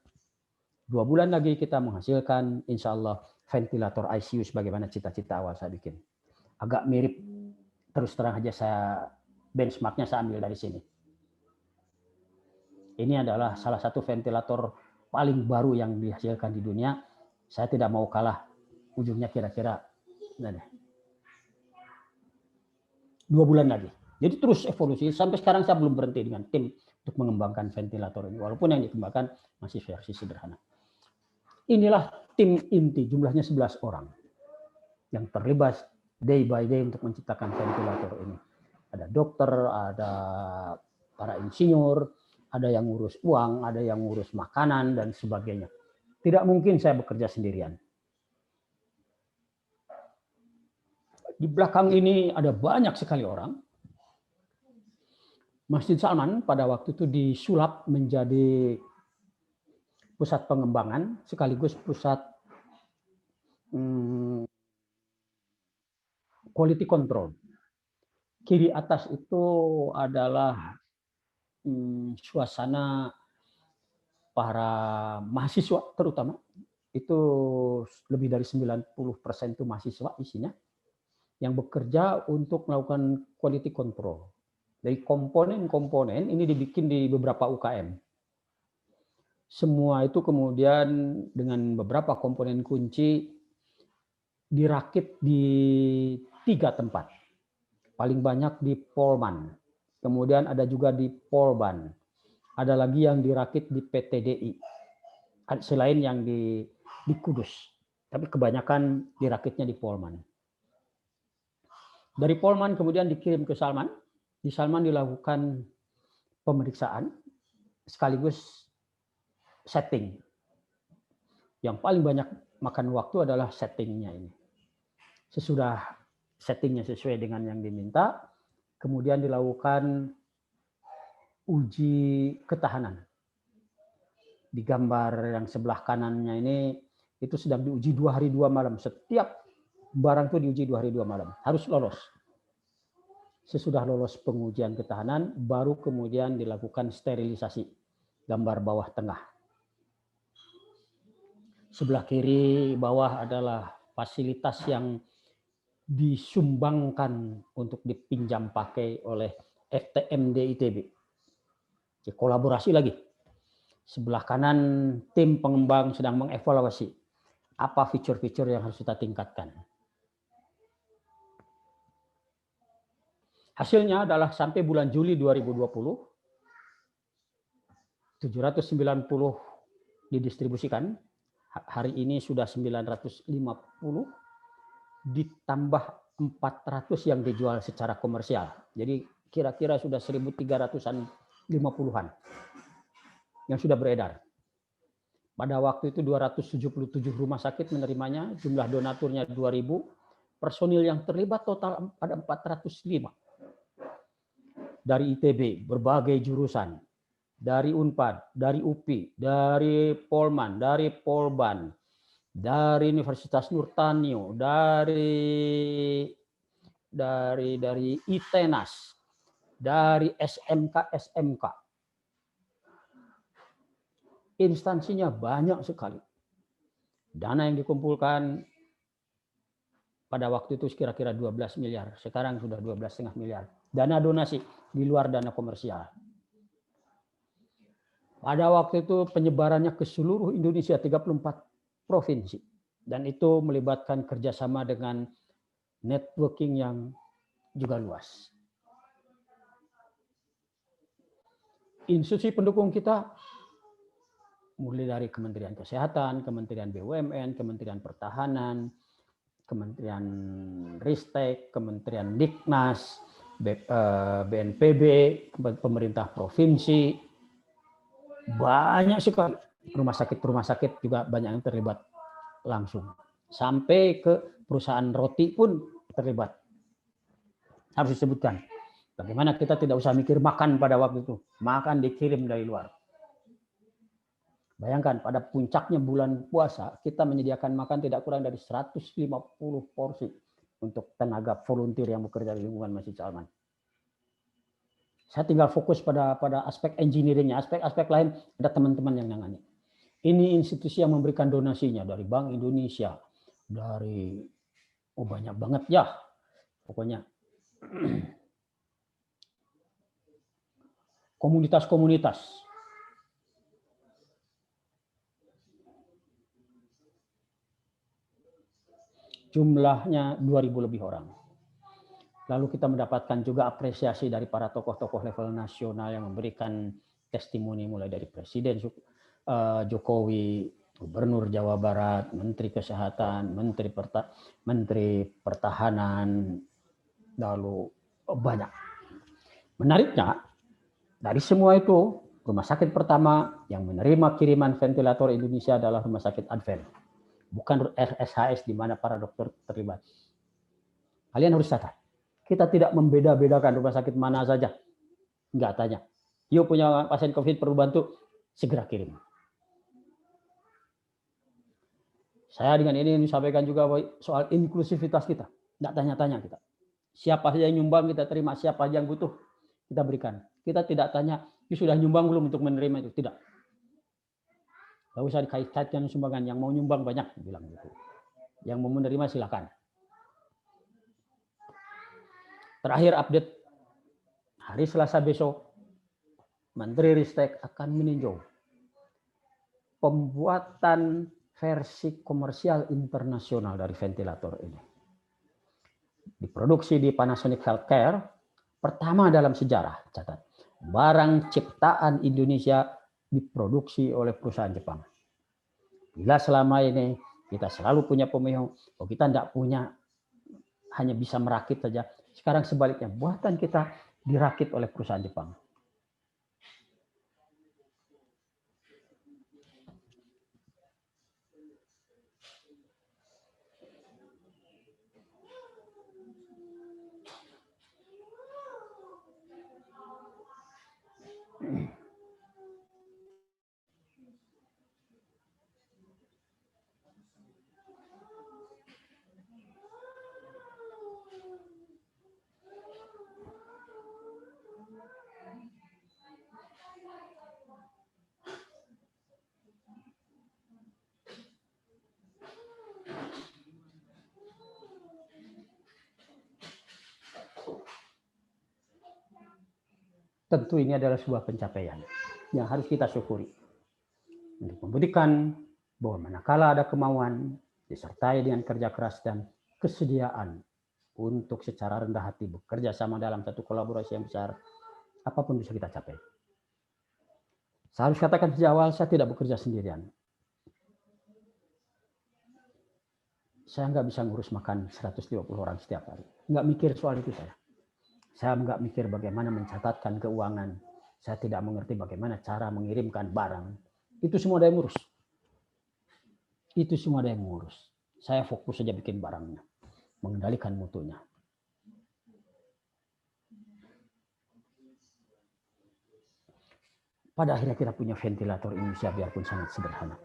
2 bulan lagi kita menghasilkan insya Allah ventilator ICU sebagaimana cita-cita awal saya bikin. Agak mirip, terus terang aja saya benchmarknya saya ambil dari sini. Ini adalah salah satu ventilator paling baru yang dihasilkan di dunia. Saya tidak mau kalah, ujungnya kira-kira 2 bulan lagi. Jadi terus evolusi, sampai sekarang saya belum berhenti dengan tim untuk mengembangkan ventilator ini, walaupun yang dikembangkan masih versi sederhana. Inilah tim inti, jumlahnya 11 orang yang terlibat day by day untuk menciptakan ventilator ini. Ada dokter, ada para insinyur, ada yang ngurus uang, ada yang ngurus makanan, dan sebagainya. Tidak mungkin saya bekerja sendirian. Di belakang ini ada banyak sekali orang. Masjid Salman pada waktu itu disulap menjadi pusat pengembangan sekaligus pusat quality control. Kiri atas itu adalah suasana para mahasiswa terutama. Itu lebih dari 90% itu mahasiswa isinya yang bekerja untuk melakukan quality control. Dari komponen-komponen ini dibikin di beberapa UKM. Semua itu kemudian dengan beberapa komponen kunci dirakit di 3 tempat. Paling banyak di Polman. Kemudian ada juga di Polban. Ada lagi yang dirakit di PTDI. Selain yang di Kudus. Tapi kebanyakan dirakitnya di Polman. Dari Polman kemudian dikirim ke Salman. Di Salman dilakukan pemeriksaan sekaligus setting. Yang paling banyak makan waktu adalah settingnya ini. Sesudah settingnya sesuai dengan yang diminta, kemudian dilakukan uji ketahanan. Di gambar yang sebelah kanannya ini, itu sedang diuji 2 hari 2 malam. Setiap barang itu diuji 2 hari 2 malam. Harus lolos. Sesudah lolos pengujian ketahanan, baru kemudian dilakukan sterilisasi. Gambar bawah tengah. Sebelah kiri bawah adalah fasilitas yang disumbangkan untuk dipinjam pakai oleh FTMD ITB. Kolaborasi lagi. Sebelah kanan tim pengembang sedang mengevaluasi apa fitur-fitur yang harus kita tingkatkan. Hasilnya adalah sampai bulan Juli 2020, 790 didistribusikan. Hari ini sudah 950, ditambah 400 yang dijual secara komersial. Jadi kira-kira sudah 1.350-an yang sudah beredar. Pada waktu itu 277 rumah sakit menerimanya, jumlah donaturnya 2.000, personil yang terlibat total ada 405. Dari ITB, berbagai jurusan, dari UNPAD, dari UPI, dari Polman, dari Polban, dari Universitas Nurtanio, dari ITENAS, dari SMK. Instansinya banyak sekali. Dana yang dikumpulkan pada waktu itu kira-kira 12 miliar. Sekarang sudah 12,5 miliar. Dana donasi di luar dana komersial. Pada waktu itu penyebarannya ke seluruh Indonesia, 34 provinsi. Dan itu melibatkan kerjasama dengan networking yang juga luas. Institusi pendukung kita mulai dari Kementerian Kesehatan, Kementerian BUMN, Kementerian Pertahanan, Kementerian Ristek, Kementerian Diknas, BNPB, pemerintah provinsi, banyak sekali rumah sakit juga banyak yang terlibat langsung. Sampai ke perusahaan roti pun terlibat. Harus disebutkan. Bagaimana kita tidak usah mikir makan pada waktu itu. Makan dikirim dari luar. Bayangkan pada puncaknya bulan puasa, kita menyediakan makan tidak kurang dari 150 porsi untuk tenaga volunteer yang bekerja di lingkungan Masjid Salman. Saya tinggal fokus pada aspek engineeringnya, aspek-aspek lain ada teman-teman yang nangani. Ini institusi yang memberikan donasinya dari Bank Indonesia, dari banyak banget ya, pokoknya komunitas-komunitas. Jumlahnya 2.000 lebih orang. Lalu kita mendapatkan juga apresiasi dari para tokoh-tokoh level nasional yang memberikan testimoni mulai dari Presiden Jokowi, Gubernur Jawa Barat, Menteri Kesehatan, Menteri Pertahanan, lalu banyak. Menariknya, dari semua itu, rumah sakit pertama yang menerima kiriman ventilator Indonesia adalah Rumah Sakit Advent. Bukan RSHS di mana para dokter terlibat. Kalian harus catat. Kita tidak membeda-bedakan rumah sakit mana saja. Enggak tanya. Yuk punya pasien COVID perlu bantu, segera kirim. Saya dengan ini sampaikan juga soal inklusivitas kita. Enggak tanya-tanya kita. Siapa saja yang nyumbang kita terima, siapa saja yang butuh kita berikan. Kita tidak tanya, you sudah nyumbang belum untuk menerima itu? Tidak. Enggak usah dikait-kaitkan sumbangan. Yang mau nyumbang banyak, bilang gitu. Yang mau menerima silakan. Terakhir update, hari Selasa besok, Menteri Ristek akan meninjau pembuatan versi komersial internasional dari ventilator ini. Diproduksi di Panasonic Healthcare, pertama dalam sejarah, catat, barang ciptaan Indonesia diproduksi oleh perusahaan Jepang. Bila selama ini kita selalu punya pemihong, kita tidak punya, hanya bisa merakit saja. Sekarang sebaliknya, buatan kita dirakit oleh perusahaan Jepang. Tentu ini adalah sebuah pencapaian yang harus kita syukuri. Untuk membuktikan bahwa manakala ada kemauan, disertai dengan kerja keras dan kesediaan untuk secara rendah hati bekerja sama dalam satu kolaborasi yang besar, apapun bisa kita capai. Saya harus katakan sejak awal, saya tidak bekerja sendirian. Saya nggak bisa ngurus makan 150 orang setiap hari. Nggak mikir soal itu saya. Saya nggak mikir bagaimana mencatatkan keuangan. Saya tidak mengerti bagaimana cara mengirimkan barang. Itu semua ada yang ngurus. Itu semua ada yang ngurus. Saya fokus saja bikin barangnya. Mengendalikan mutunya. Pada akhirnya kita punya ventilator Indonesia biarpun sangat sederhana.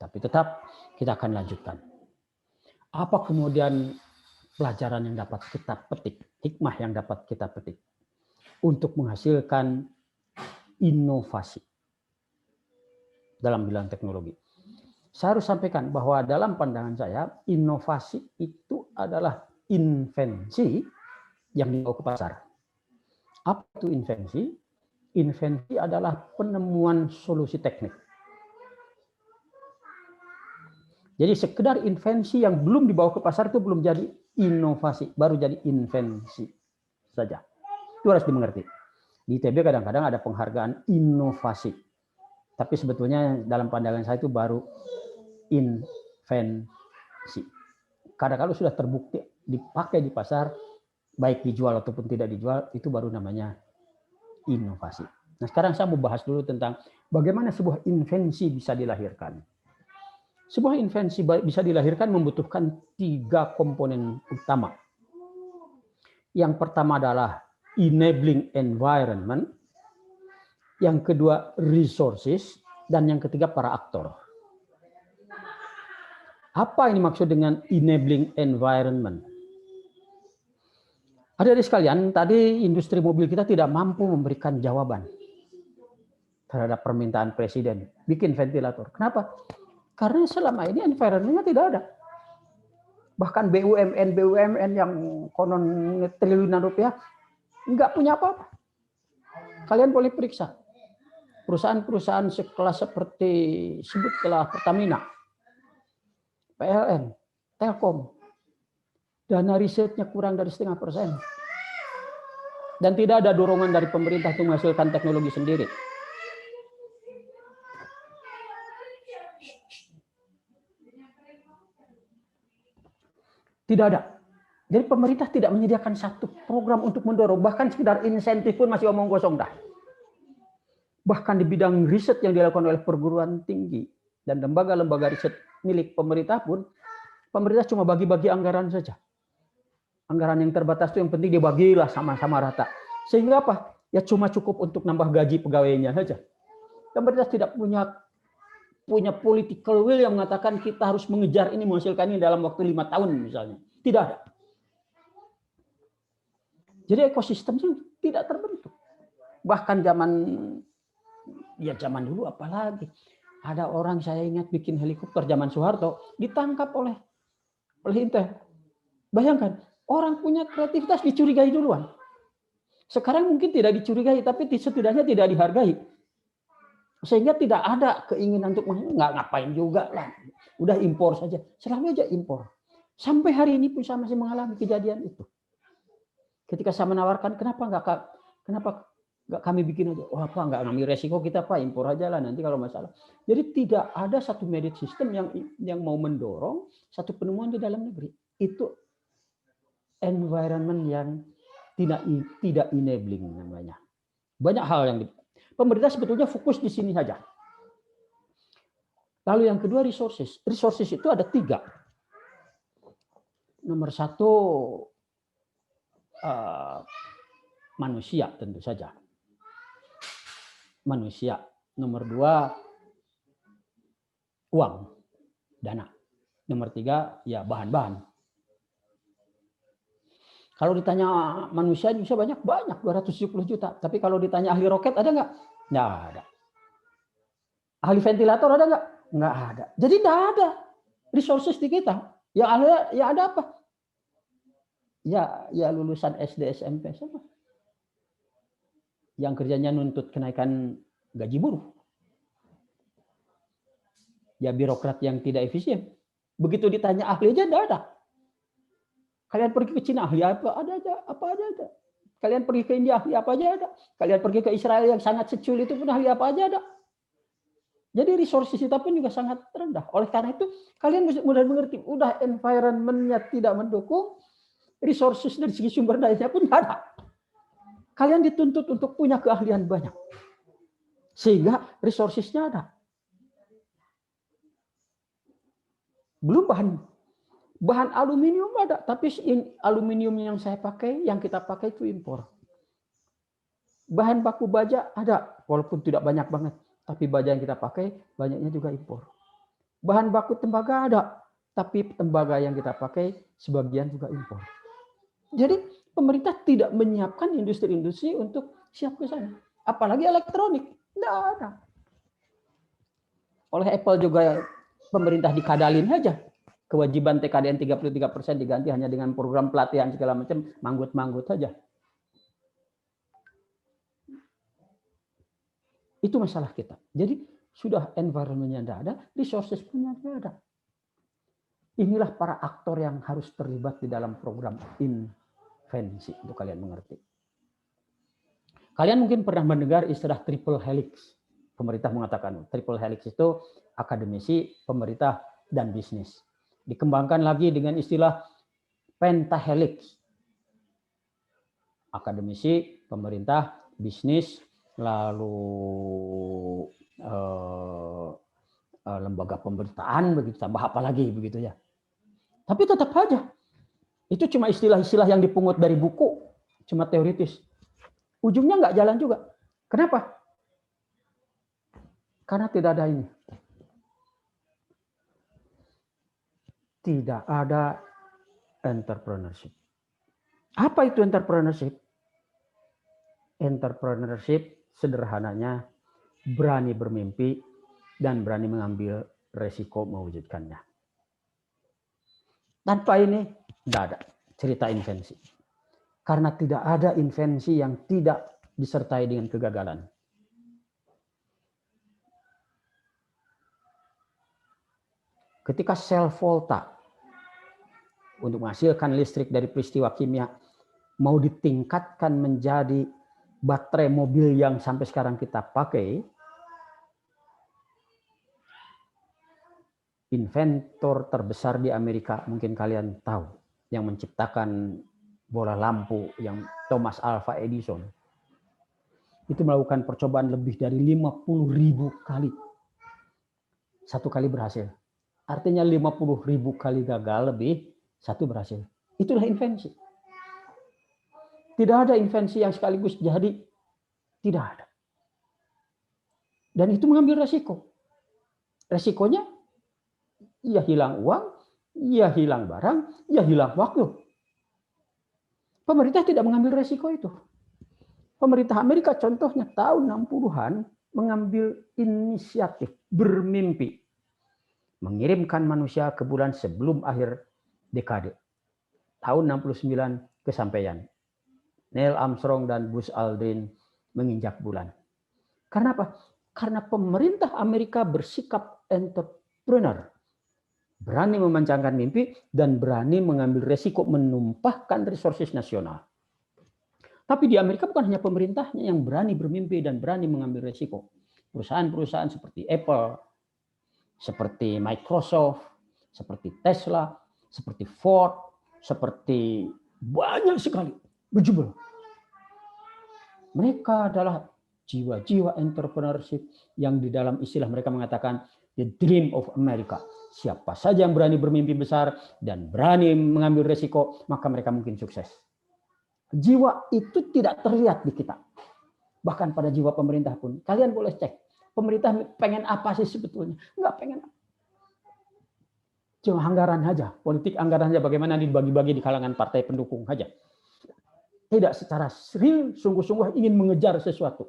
Tapi tetap kita akan lanjutkan. Apa kemudian pelajaran yang dapat kita petik, hikmah yang dapat kita petik untuk menghasilkan inovasi dalam bidang teknologi? Saya harus sampaikan bahwa dalam pandangan saya, inovasi itu adalah invensi yang dibawa ke pasar. Apa itu invensi? Invensi adalah penemuan solusi teknik. Jadi sekedar invensi yang belum dibawa ke pasar itu belum jadi inovasi, baru jadi invensi saja. Itu harus dimengerti. Di ITB kadang-kadang ada penghargaan inovasi. Tapi sebetulnya dalam pandangan saya itu baru invensi. Kadang-kadang sudah terbukti dipakai di pasar, baik dijual ataupun tidak dijual, itu baru namanya inovasi. Nah sekarang saya mau bahas dulu tentang bagaimana sebuah invensi bisa dilahirkan. Sebuah invensi bisa dilahirkan membutuhkan 3 komponen utama. Yang pertama adalah enabling environment, yang kedua resources, dan yang ketiga para aktor. Apa ini maksud dengan enabling environment? Adik-adik sekalian, tadi industri mobil kita tidak mampu memberikan jawaban terhadap permintaan presiden bikin ventilator. Kenapa? Karena selama ini environment-nya tidak ada. Bahkan BUMN yang konon triliunan rupiah nggak punya apa-apa. Kalian boleh periksa perusahaan-perusahaan sekelas seperti sebutlah Pertamina, PLN, Telkom, dana risetnya kurang dari 0,5%. Dan tidak ada dorongan dari pemerintah untuk menghasilkan teknologi sendiri. Tidak ada. Jadi pemerintah tidak menyediakan satu program untuk mendorong, bahkan sekedar insentif pun masih omong kosong dah. Bahkan di bidang riset yang dilakukan oleh perguruan tinggi dan lembaga-lembaga riset milik pemerintah pun, pemerintah cuma bagi-bagi anggaran saja. Anggaran yang terbatas itu yang penting dibagilah sama-sama rata. Sehingga apa? Ya cuma cukup untuk nambah gaji pegawainya saja. Pemerintah tidak punya political will yang mengatakan kita harus mengejar ini, menghasilkan ini dalam waktu 5 tahun misalnya. Tidak ada. Jadi ekosistemnya tidak terbentuk. Bahkan zaman dulu apalagi. Ada orang saya ingat bikin helikopter zaman Soeharto ditangkap oleh Intel. Bayangkan, orang punya kreativitas dicurigai duluan. Sekarang mungkin tidak dicurigai, tapi setidaknya tidak dihargai. Sehingga tidak ada keinginan untuk nggak ngapain juga lah. Udah impor saja. Selalu aja impor. Sampai hari ini pun saya masih mengalami kejadian itu. Ketika saya menawarkan, kenapa nggak kami bikin aja? Oh apa nggak ngambil resiko kita Pak, impor aja lah nanti kalau masalah. Jadi tidak ada satu merit system yang mau mendorong satu penemuan di dalam negeri. Itu environment yang tidak enabling namanya. Banyak hal yang pemerintah sebetulnya fokus di sini saja. Lalu yang kedua resources. Resources itu ada 3. Nomor 1 manusia tentu saja. Manusia. Nomor 2 uang, dana. Nomor 3 ya bahan-bahan. Kalau ditanya manusia banyak 270 juta. Tapi kalau ditanya ahli roket ada nggak? Nggak ada. Ahli ventilator ada nggak? Nggak ada. Jadi nggak ada resources di kita. Yang ada apa? Ya lulusan SD SMP sama. Yang kerjanya nuntut kenaikan gaji buruh. Ya birokrat yang tidak efisien. Begitu ditanya ahli aja nggak ada. Kalian pergi ke Cina ahli apa aja. Kalian pergi ke India ahli apa aja ada. Kalian pergi ke Israel yang sangat secul itu pun ahli apa aja ada. Jadi resources kita pun juga sangat rendah. Oleh karena itu kalian mudah mengerti. Udah environment-nya tidak mendukung, resources dari segi sumber dayanya pun tidak ada. Kalian dituntut untuk punya keahlian banyak. Sehingga resources-nya ada. Belum bahan aluminium ada, tapi aluminium yang saya pakai, yang kita pakai itu impor. Bahan baku baja ada, walaupun tidak banyak banget, tapi baja yang kita pakai banyaknya juga impor. Bahan baku tembaga ada, tapi tembaga yang kita pakai sebagian juga impor. Jadi pemerintah tidak menyiapkan industri-industri untuk siap ke sana. Apalagi elektronik, tidak ada. Oleh Apple juga pemerintah dikadalin aja. Kewajiban TKDN 33% diganti hanya dengan program pelatihan segala macam, manggut-manggut saja. Itu masalah kita. Jadi sudah environment-nya tidak ada, resources punya tidak ada. Inilah para aktor yang harus terlibat di dalam program invensi, untuk kalian mengerti. Kalian mungkin pernah mendengar istilah triple helix. Pemerintah mengatakan triple helix itu akademisi, pemerintah, dan bisnis. Dikembangkan lagi dengan istilah pentahelix. Akademisi, pemerintah, bisnis, lalu lembaga pemberitaan, begitu tambah apa lagi begitu ya. Tapi tetap aja itu cuma istilah-istilah yang dipungut dari buku, cuma teoritis. Ujungnya nggak jalan juga. Kenapa? Karena tidak ada ini. Tidak ada entrepreneurship. Apa itu entrepreneurship? Entrepreneurship sederhananya berani bermimpi dan berani mengambil resiko mewujudkannya. Tanpa ini tidak ada cerita invensi. Karena tidak ada invensi yang tidak disertai dengan kegagalan. Ketika sel Volta untuk menghasilkan listrik dari peristiwa kimia mau ditingkatkan menjadi baterai mobil yang sampai sekarang kita pakai, inventor terbesar di Amerika mungkin kalian tahu, yang menciptakan bola lampu yang Thomas Alva Edison. Itu melakukan percobaan lebih dari 50.000 kali. Satu kali berhasil. Artinya 50.000 kali gagal lebih, satu berhasil. Itulah invensi. Tidak ada invensi yang sekaligus jadi. Tidak ada. Dan itu mengambil resiko. Resikonya, ya hilang uang, ya hilang barang, ya hilang waktu. Pemerintah tidak mengambil resiko itu. Pemerintah Amerika contohnya tahun 60-an mengambil inisiatif, bermimpi. Mengirimkan manusia ke bulan sebelum akhir dekade. Tahun 69 kesampaian. Neil Armstrong dan Buzz Aldrin menginjak bulan. Karena apa? Karena pemerintah Amerika bersikap entrepreneur. Berani memancangkan mimpi dan berani mengambil resiko menumpahkan resources nasional. Tapi di Amerika bukan hanya pemerintahnya yang berani bermimpi dan berani mengambil resiko. Perusahaan-perusahaan seperti Apple, seperti Microsoft, seperti Tesla, seperti Ford, seperti banyak sekali berjubel. Mereka adalah jiwa-jiwa entrepreneurship yang di dalam istilah mereka mengatakan the dream of America. Siapa saja yang berani bermimpi besar dan berani mengambil resiko, maka mereka mungkin sukses. Jiwa itu tidak terlihat di kita. Bahkan pada jiwa pemerintah pun. Kalian boleh cek. Pemerintah pengen apa sih sebetulnya? Enggak pengen apa. Cuma anggaran saja. Politik anggaran saja bagaimana dibagi-bagi di kalangan partai pendukung saja. Tidak secara real, sungguh-sungguh ingin mengejar sesuatu.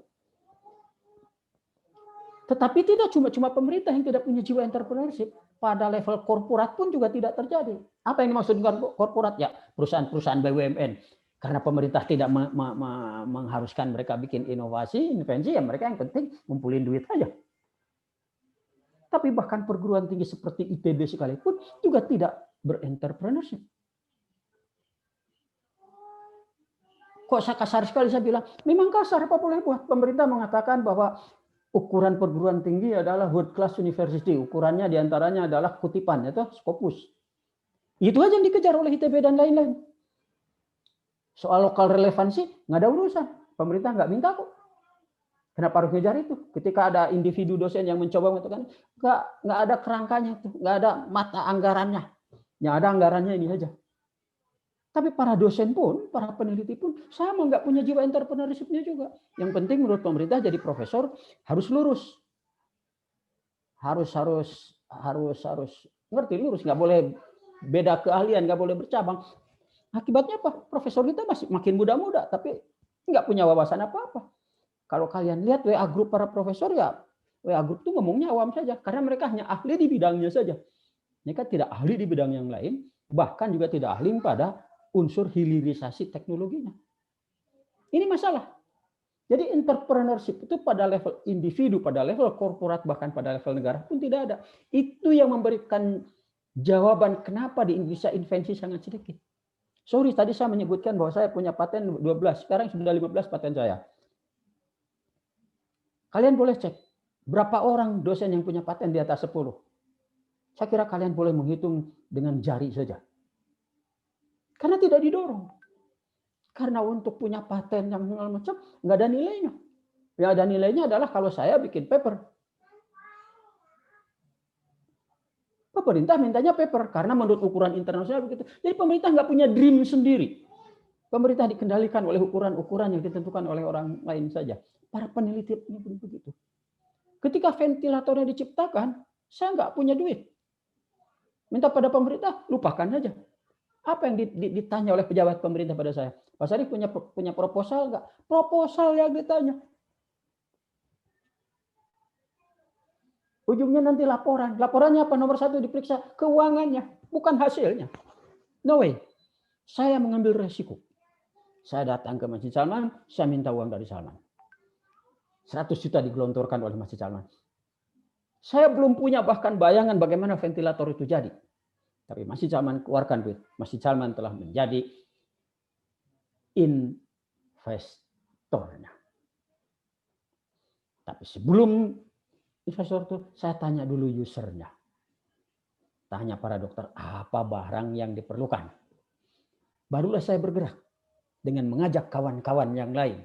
Tetapi tidak cuma pemerintah yang tidak punya jiwa entrepreneurship. Pada level korporat pun juga tidak terjadi. Apa yang dimaksud dengan korporat? Ya, perusahaan-perusahaan BUMN. Karena pemerintah tidak mengharuskan mereka bikin inovasi, invensi, ya mereka yang penting ngumpulin duit aja. Tapi bahkan perguruan tinggi seperti ITB sekalipun juga tidak berentrepreneurshiip. Kok saya kasar sekali saya bilang, memang kasar apa boleh buat. Pemerintah mengatakan bahwa ukuran perguruan tinggi adalah world class university. Ukurannya diantaranya adalah kutipan, itu Scopus. Itu aja yang dikejar oleh ITB dan lain-lain. Soal lokal relevansi, nggak ada urusan. Pemerintah nggak minta kok. Kenapa harus ngejar itu? Ketika ada individu dosen yang mencoba mengatakan, nggak ada kerangkanya, nggak ada mata anggarannya. Yang ada anggarannya ini saja. Tapi para dosen pun, para peneliti pun, sama nggak punya jiwa entrepreneurship-nya juga. Yang penting menurut pemerintah jadi profesor harus lurus. Harus ngerti lurus, nggak boleh beda keahlian, nggak boleh bercabang. Akibatnya apa? Profesor kita masih makin muda-muda, tapi nggak punya wawasan apa-apa. Kalau kalian lihat WA group para profesor, ya WA group itu ngomongnya awam saja, karena mereka hanya ahli di bidangnya saja. Mereka tidak ahli di bidang yang lain, bahkan juga tidak ahli pada unsur hilirisasi teknologinya. Ini masalah. Jadi entrepreneurship itu pada level individu, pada level korporat, bahkan pada level negara pun tidak ada. Itu yang memberikan jawaban kenapa di Indonesia invensi sangat sedikit. Sorry, tadi saya menyebutkan bahwa saya punya paten 12, sekarang sudah 15 paten saya. Kalian boleh cek, berapa orang dosen yang punya paten di atas 10? Saya kira kalian boleh menghitung dengan jari saja. Karena tidak didorong. Karena untuk punya paten yang macam nggak ada nilainya. Yang ada nilainya adalah kalau saya bikin paper. Pemerintah mintanya paper karena menurut ukuran internasional begitu. Jadi pemerintah nggak punya dream sendiri. Pemerintah dikendalikan oleh ukuran-ukuran yang ditentukan oleh orang lain saja. Para peneliti pun begitu. Ketika ventilatornya diciptakan, saya nggak punya duit. Minta pada pemerintah, lupakan saja. Apa yang ditanya oleh pejabat pemerintah pada saya? Pak Sarif punya proposal nggak? Proposal yang ditanya. Ujungnya nanti laporan. Laporannya apa? Nomor 1 diperiksa keuangannya, bukan hasilnya. No way. Saya mengambil resiko. Saya datang ke Masjid Salman, saya minta uang dari Salman. 100 juta digelontorkan oleh Masjid Salman. Saya belum punya bahkan bayangan bagaimana ventilator itu jadi. Tapi Masjid Salman keluarkan duit. Masjid Salman telah menjadi investornya. Tapi sebelum investor itu, saya tanya dulu usernya. Tanya para dokter, apa barang yang diperlukan. Barulah saya bergerak dengan mengajak kawan-kawan yang lain.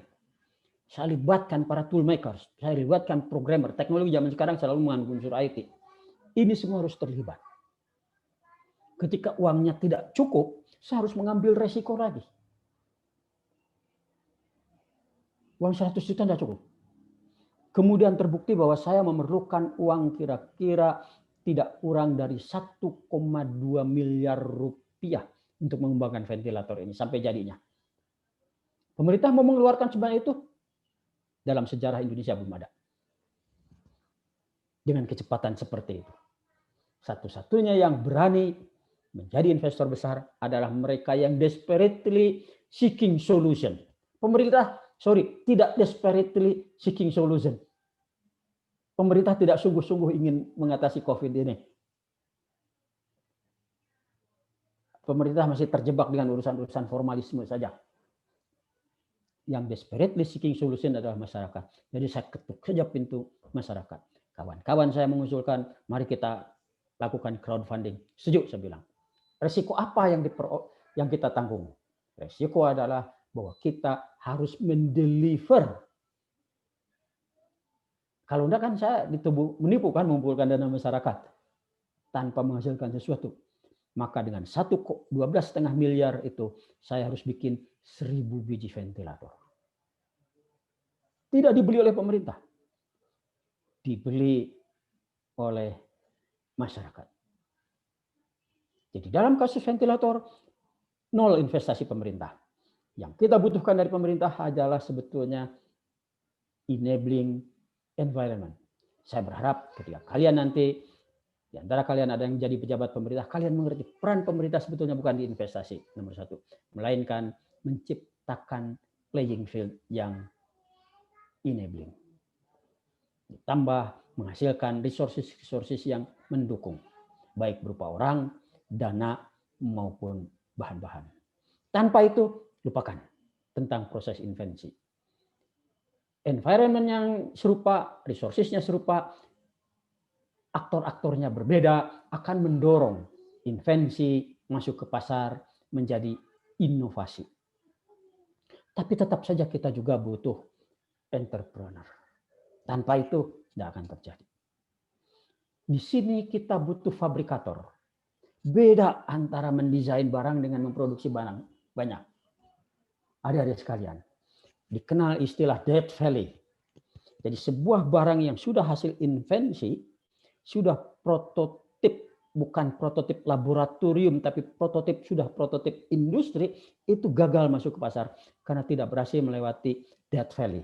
Saya libatkan para toolmakers, saya libatkan programmer. Teknologi zaman sekarang selalu mengandung unsur IT. Ini semua harus terlibat. Ketika uangnya tidak cukup, saya harus mengambil resiko lagi. Uang 100 juta tidak cukup. Kemudian terbukti bahwa saya memerlukan uang kira-kira tidak kurang dari 1,2 miliar rupiah untuk mengembangkan ventilator ini sampai jadinya. Pemerintah mau mengeluarkan sebanyak itu? Dalam sejarah Indonesia belum ada. Dengan kecepatan seperti itu. Satu-satunya yang berani menjadi investor besar adalah mereka yang desperately seeking solution. Pemerintah, tidak desperately seeking solution. Pemerintah tidak sungguh-sungguh ingin mengatasi COVID ini. Pemerintah masih terjebak dengan urusan-urusan formalisme saja. Yang desperately seeking solution adalah masyarakat. Jadi saya ketuk saja pintu masyarakat. Kawan-kawan saya mengusulkan, mari kita lakukan crowdfunding. Setuju, saya bilang. Resiko apa yang kita tanggung? Resiko adalah bahwa kita harus mendeliver. Kalau enggak kan saya menipu kan, mengumpulkan dana masyarakat tanpa menghasilkan sesuatu. Maka dengan 12,5 miliar itu saya harus bikin 1.000 biji ventilator. Tidak dibeli oleh pemerintah. Dibeli oleh masyarakat. Jadi dalam kasus ventilator, 0 investasi pemerintah. Yang kita butuhkan dari pemerintah adalah sebetulnya enabling environment. Saya berharap ketika kalian nanti, di antara kalian ada yang jadi pejabat pemerintah, kalian mengerti peran pemerintah sebetulnya bukan di investasi, nomor 1. Melainkan menciptakan playing field yang enabling. Ditambah menghasilkan resources yang mendukung. Baik berupa orang, dana, maupun bahan-bahan. Tanpa itu, lupakan tentang proses invensi. Environment yang serupa, resourcesnya serupa, aktor-aktornya berbeda, akan mendorong invensi masuk ke pasar menjadi inovasi. Tapi tetap saja kita juga butuh entrepreneur. Tanpa itu tidak akan terjadi. Di sini kita butuh fabrikator. Beda antara mendesain barang dengan memproduksi barang banyak. Adik-adik sekalian, dikenal istilah Death Valley. Jadi sebuah barang yang sudah hasil invensi, sudah prototip, bukan prototip laboratorium, tapi sudah prototip industri, itu gagal masuk ke pasar karena tidak berhasil melewati Death Valley.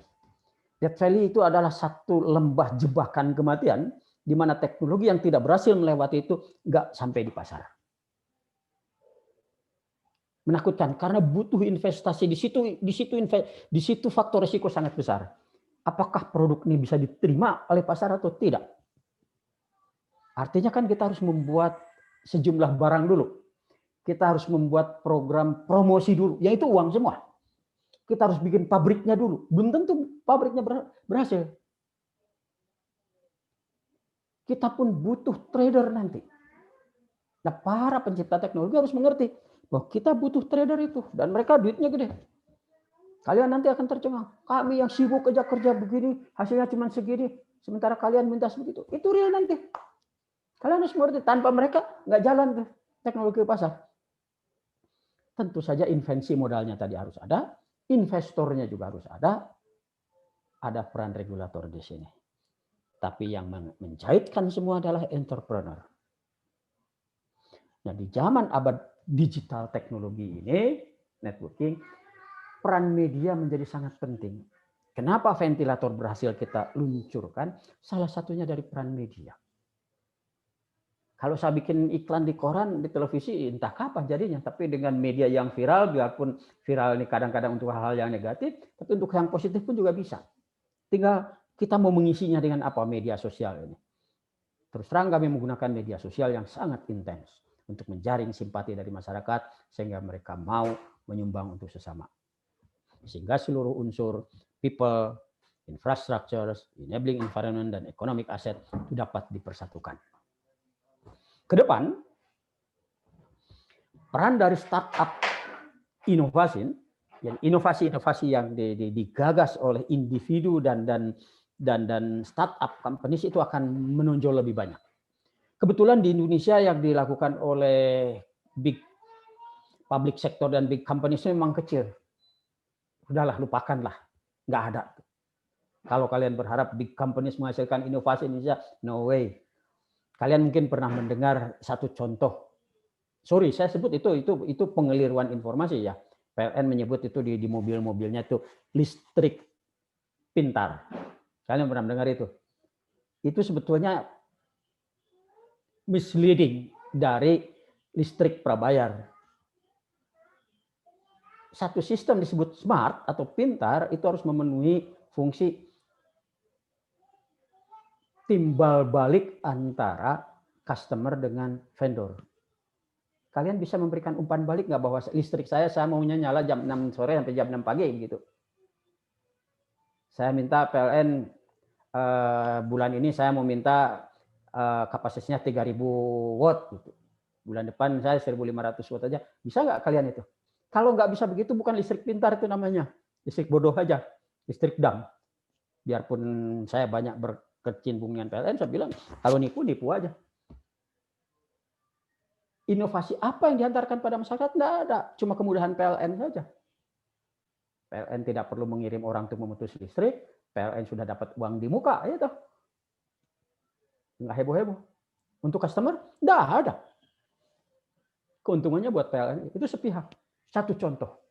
Death Valley itu adalah satu lembah jebakan kematian, di mana teknologi yang tidak berhasil melewati itu nggak sampai di pasar. Menakutkan karena butuh investasi di situ faktor risiko sangat besar. Apakah produk ini bisa diterima oleh pasar atau tidak? Artinya kan kita harus membuat sejumlah barang dulu. Kita harus membuat program promosi dulu, yaitu uang semua. Kita harus bikin pabriknya dulu. Belum tentu pabriknya berhasil. Kita pun butuh trader nanti. Nah, para pencipta teknologi harus mengerti bahwa kita butuh trader itu. Dan mereka duitnya gede. Kalian nanti akan tercengang. Kami yang sibuk kerja begini, hasilnya cuma segini. Sementara kalian minta sebegitu. Itu real nanti. Kalian harus mengerti. Tanpa mereka nggak jalan tuh teknologi pasar. Tentu saja invensi modalnya tadi harus ada. Investornya juga harus ada. Ada peran regulator di sini. Tapi yang mencairkan semua adalah entrepreneur. Nah, di zaman abad digital teknologi ini, networking, peran media menjadi sangat penting. Kenapa ventilator berhasil kita luncurkan? Salah satunya dari peran media. Kalau saya bikin iklan di koran, di televisi, entah kapan jadinya. Tapi dengan media yang viral, biarpun viral ini kadang-kadang untuk hal-hal yang negatif, tapi untuk yang positif pun juga bisa. Tinggal kita mau mengisinya dengan apa media sosial ini. Terus terang kami menggunakan media sosial yang sangat intens untuk menjaring simpati dari masyarakat sehingga mereka mau menyumbang untuk sesama. Sehingga seluruh unsur people, infrastructures, enabling environment, dan economic asset itu dapat dipersatukan. Ke depan, peran dari startup inovasi yang digagas oleh individu dan startup companies itu akan menonjol lebih banyak. Kebetulan di Indonesia yang dilakukan oleh big public sector dan big companies memang kecil. Udahlah, lupakanlah, nggak ada. Kalau kalian berharap big companies menghasilkan inovasi Indonesia, no way. Kalian mungkin pernah mendengar satu contoh. Sorry, saya sebut itu pengeliruan informasi ya. PLN menyebut itu di mobil-mobilnya itu listrik pintar. Kalian pernah mendengar itu? Itu sebetulnya misleading dari listrik prabayar. Satu sistem disebut smart atau pintar itu harus memenuhi fungsi timbal balik antara customer dengan vendor. Kalian bisa memberikan umpan balik nggak bahwa listrik saya maunya nyala jam 6 sore sampai jam 6 pagi gitu. Saya minta PLN bulan ini saya mau minta kapasitasnya 3.000 watt gitu. Bulan depan saya 1.500 watt aja. Bisa nggak kalian itu? Kalau nggak bisa begitu bukan listrik pintar itu namanya. Listrik bodoh aja. Listrik dumb. Biarpun saya banyak berkecimpung dengan PLN, saya bilang kalau nipu aja. Inovasi apa yang diantarkan pada masyarakat? Tidak ada. Cuma kemudahan PLN saja. PLN tidak perlu mengirim orang untuk memutus listrik. PLN sudah dapat uang di muka. Ya toh. Nggak heboh-heboh. Untuk customer, tidak ada. Keuntungannya buat PLN itu sepihak. Satu contoh.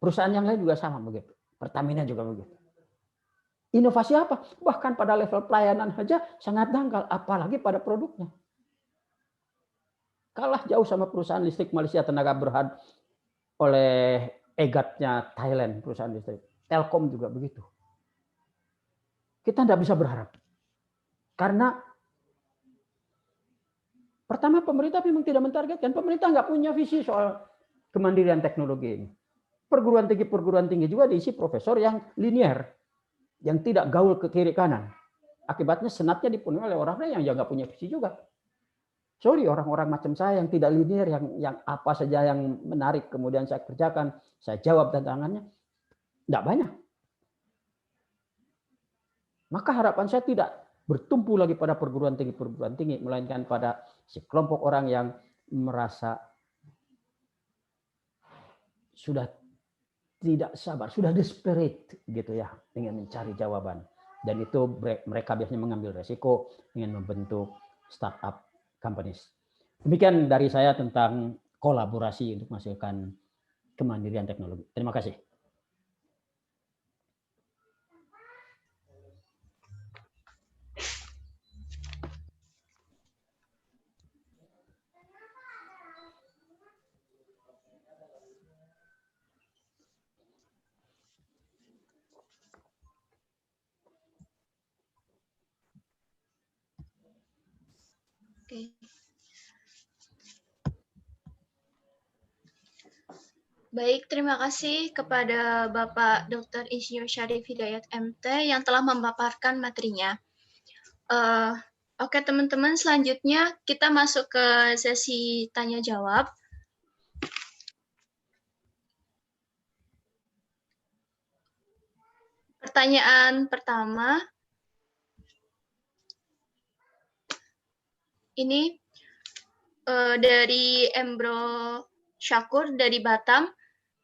Perusahaan yang lain juga sama begitu. Pertamina juga begitu. Inovasi apa? Bahkan pada level pelayanan saja sangat dangkal. Apalagi pada produknya. Kalah jauh sama perusahaan listrik Malaysia tenaga berhad oleh EGAT-nya Thailand, perusahaan listrik. Telkom juga begitu. Kita tidak bisa berharap. Karena pertama pemerintah memang tidak mentargetkan. Pemerintah nggak punya visi soal kemandirian teknologi ini. Perguruan tinggi juga diisi profesor yang linear. Yang tidak gaul ke kiri kanan. Akibatnya senatnya dipenuhi oleh orang-orang yang nggak punya visi juga. Sorry, orang-orang macam saya yang tidak linear, yang apa saja yang menarik, kemudian saya kerjakan, saya jawab tantangannya, tidak banyak. Maka harapan saya tidak bertumpu lagi pada perguruan tinggi, melainkan pada sekelompok orang yang merasa sudah tidak sabar, sudah desperate gitu ya, ingin mencari jawaban. Dan itu mereka biasanya mengambil resiko ingin membentuk startup companies. Demikian dari saya tentang kolaborasi untuk menghasilkan kemandirian teknologi. Terima kasih. Oke. Baik, terima kasih kepada Bapak Dr. Insinyur Syarif Hidayat MT yang telah memaparkan materinya. Oke teman-teman, selanjutnya kita masuk ke sesi tanya jawab. Pertanyaan pertama, ini dari Embro Syakur dari Batam.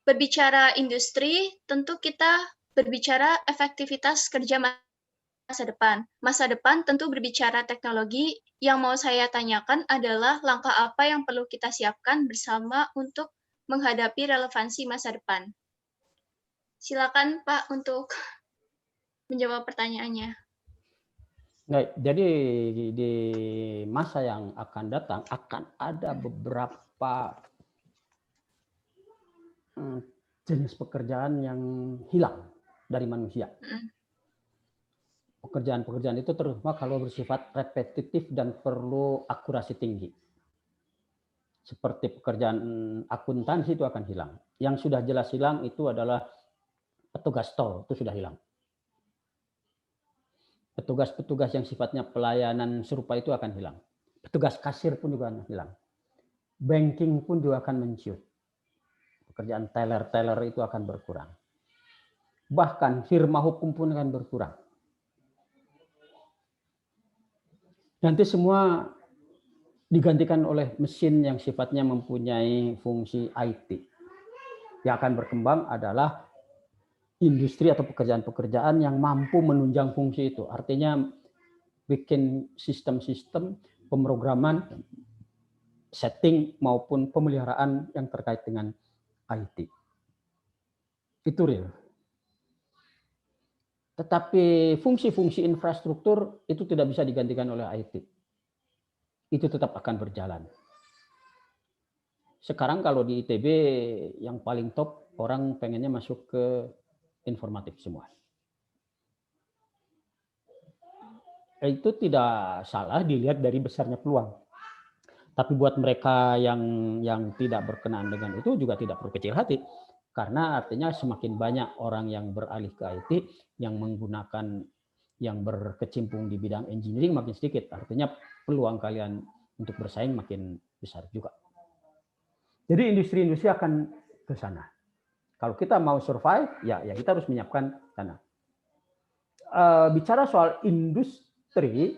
Berbicara industri, tentu kita berbicara efektivitas kerja masa depan. Masa depan tentu berbicara teknologi, Yang mau saya tanyakan adalah langkah apa yang perlu kita siapkan bersama untuk menghadapi relevansi masa depan. Silakan Pak untuk menjawab pertanyaannya. Baik, jadi di masa yang akan datang akan ada beberapa jenis pekerjaan yang hilang dari manusia. Pekerjaan-pekerjaan itu terutama kalau bersifat repetitif dan perlu akurasi tinggi. Seperti pekerjaan akuntansi itu akan hilang. Yang sudah jelas hilang itu adalah petugas tol, itu sudah hilang. Petugas-petugas yang sifatnya pelayanan serupa itu akan hilang. Petugas kasir pun juga akan hilang. Banking pun juga akan menciut. Pekerjaan teller-teller itu akan berkurang. Bahkan firma hukum pun akan berkurang. Nanti semua digantikan oleh mesin yang sifatnya mempunyai fungsi IT. Yang akan berkembang adalah industri atau pekerjaan-pekerjaan yang mampu menunjang fungsi itu. Artinya bikin sistem-sistem pemrograman, setting maupun pemeliharaan yang terkait dengan IT. Itu real. Tetapi fungsi-fungsi infrastruktur itu tidak bisa digantikan oleh IT. Itu tetap akan berjalan. Sekarang kalau di ITB yang paling top, orang pengennya masuk ke informatif semua. Itu tidak salah dilihat dari besarnya peluang. Tapi buat mereka yang tidak berkenaan dengan itu juga tidak perlu kecil hati. Karena artinya semakin banyak orang yang beralih ke IT, yang menggunakan, yang berkecimpung di bidang engineering makin sedikit. Artinya peluang kalian untuk bersaing makin besar juga. Jadi industri-industri akan ke sana. Kalau kita mau survive, ya kita harus menyiapkan sana. Bicara soal industri,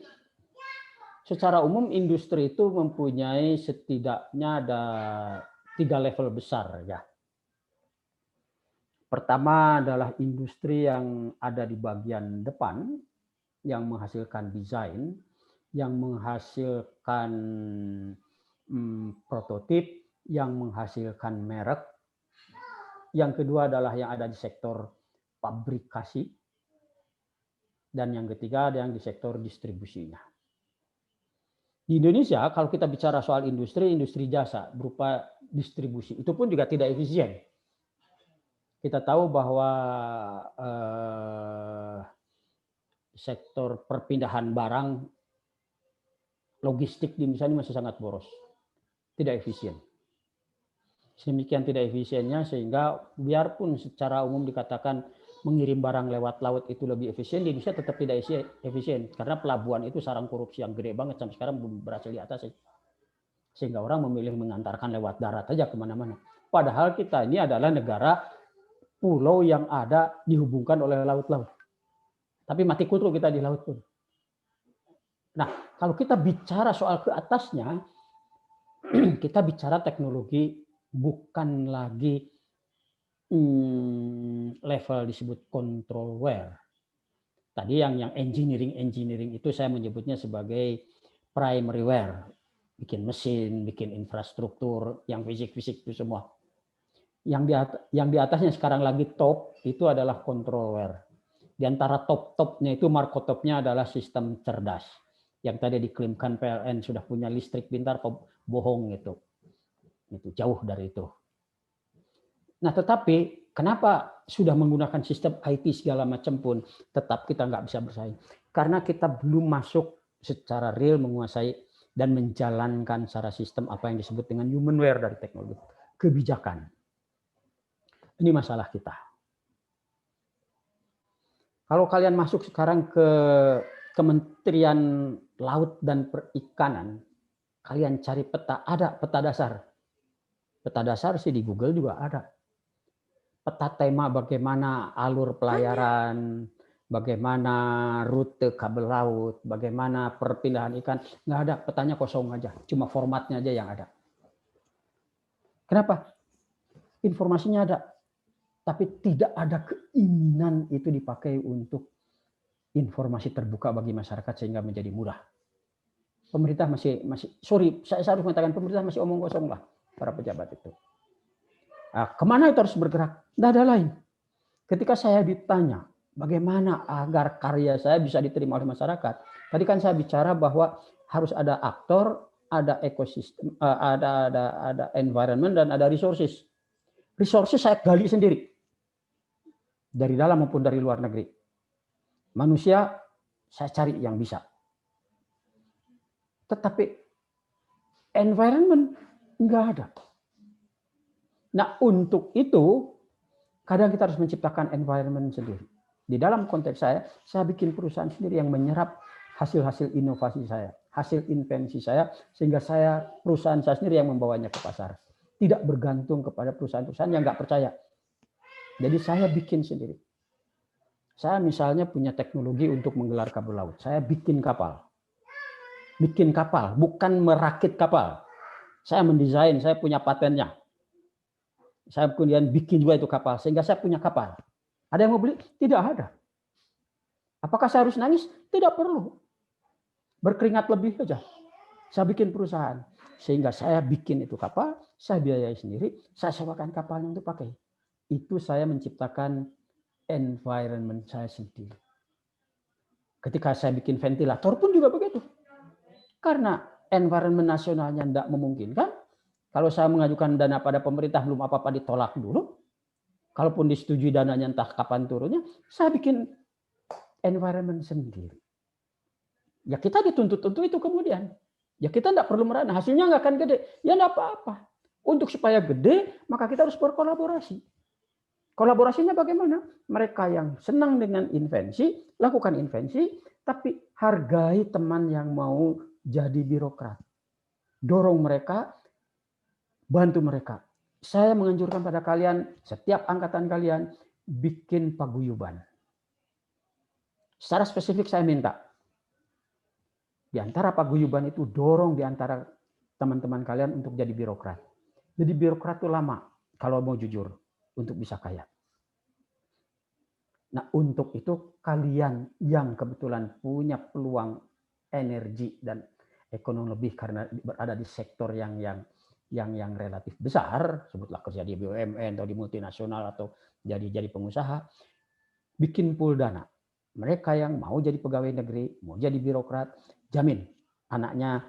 secara umum industri itu mempunyai setidaknya ada 3 level besar ya. Pertama adalah industri yang ada di bagian depan, yang menghasilkan desain, yang menghasilkan prototip, yang menghasilkan merek. Yang kedua adalah yang ada di sektor pabrikasi. Dan yang ketiga ada yang di sektor distribusinya. Di Indonesia kalau kita bicara soal industri jasa berupa distribusi, itu pun juga tidak efisien. Kita tahu bahwa sektor perpindahan barang logistik di Indonesia ini masih sangat boros, tidak efisien. Sedemikian tidak efisiennya sehingga biarpun secara umum dikatakan mengirim barang lewat laut itu lebih efisien, di Indonesia tetap tidak efisien karena pelabuhan itu sarang korupsi yang gede banget sampai sekarang belum berhasil diatasi. Sehingga orang memilih mengantarkan lewat darat aja kemana-mana. Padahal kita ini adalah negara pulau yang ada dihubungkan oleh laut-laut. Tapi mati kutu kita di laut pun. Nah, kalau kita bicara soal ke atasnya, kita bicara teknologi bukan lagi level disebut controlware. Tadi yang engineering itu saya menyebutnya sebagai primaryware. Bikin mesin, bikin infrastruktur, yang fisik-fisik itu semua. Yang di atasnya sekarang lagi top itu adalah controlware. Di antara top-topnya itu markotopnya adalah sistem cerdas. Yang tadi diklaimkan PLN sudah punya listrik pintar, bohong itu. Itu jauh dari itu. Nah, tetapi kenapa sudah menggunakan sistem IT segala macam pun tetap kita nggak bisa bersaing? Karena kita belum masuk secara real menguasai dan menjalankan secara sistem apa yang disebut dengan humanware dari teknologi. Kebijakan. Ini masalah kita. Kalau kalian masuk sekarang ke Kementerian Laut dan Perikanan, kalian cari peta, ada peta dasar. Peta dasar sih di Google juga ada. Peta tema bagaimana alur pelayaran, bagaimana rute kabel laut, bagaimana perpindahan ikan. Nggak ada, petanya kosong aja. Cuma formatnya aja yang ada. Kenapa? Informasinya ada. Tapi tidak ada keinginan itu dipakai untuk informasi terbuka bagi masyarakat sehingga menjadi mudah. pemerintah masih sorry, saya harus mengatakan pemerintah masih omong kosong lah, para pejabat itu. Nah, kemana itu harus bergerak? Tidak ada lain. Ketika saya ditanya bagaimana agar karya saya bisa diterima oleh masyarakat, tadi kan saya bicara bahwa harus ada aktor, ada ekosistem, ada environment, dan ada resources. Resources saya gali sendiri dari dalam maupun dari luar negeri. Manusia saya cari yang bisa. Tetapi environment enggak ada. Nah, untuk itu kadang kita harus menciptakan environment sendiri. Di dalam konteks saya bikin perusahaan sendiri yang menyerap hasil-hasil inovasi saya, hasil invensi saya, sehingga perusahaan saya sendiri yang membawanya ke pasar. Tidak bergantung kepada perusahaan-perusahaan yang nggak percaya. Jadi saya bikin sendiri. Saya misalnya punya teknologi untuk menggelar kabel laut. Saya bikin kapal. Bikin kapal, bukan merakit kapal. Saya mendesain, saya punya patennya. Saya kemudian bikin juga itu kapal, sehingga saya punya kapal. Ada yang mau beli? Tidak ada. Apakah saya harus nangis? Tidak perlu. Berkeringat lebih saja. Saya bikin perusahaan. Sehingga saya bikin itu kapal, saya biayai sendiri, saya sewakan kapalnya untuk pakai. Itu saya menciptakan environment saya sendiri. Ketika saya bikin ventilator pun juga begitu. Karena environment nasionalnya tidak memungkinkan, kalau saya mengajukan dana pada pemerintah belum apa-apa ditolak dulu. Kalaupun disetujui dananya entah kapan turunnya, saya bikin environment sendiri. Ya kita dituntut untuk itu kemudian. Ya kita tidak perlu merana, hasilnya nggak akan gede. Ya tidak apa-apa. Untuk supaya gede, maka kita harus berkolaborasi. Kolaborasinya bagaimana? Mereka yang senang dengan invensi, lakukan invensi, tapi hargai teman yang mau jadi birokrat. Dorong mereka, bantu mereka. Saya menganjurkan pada kalian, setiap angkatan kalian, bikin paguyuban. Secara spesifik saya minta, di antara paguyuban itu dorong di antara teman-teman kalian untuk jadi birokrat. Jadi birokrat itu lama, kalau mau jujur, untuk bisa kaya. Nah, untuk itu kalian yang kebetulan punya peluang energi dan ekonomi lebih karena berada di sektor yang relatif besar, sebutlah kerja di BUMN atau di multinasional atau jadi pengusaha, bikin pool dana. Mereka yang mau jadi pegawai negeri, mau jadi birokrat, jamin anaknya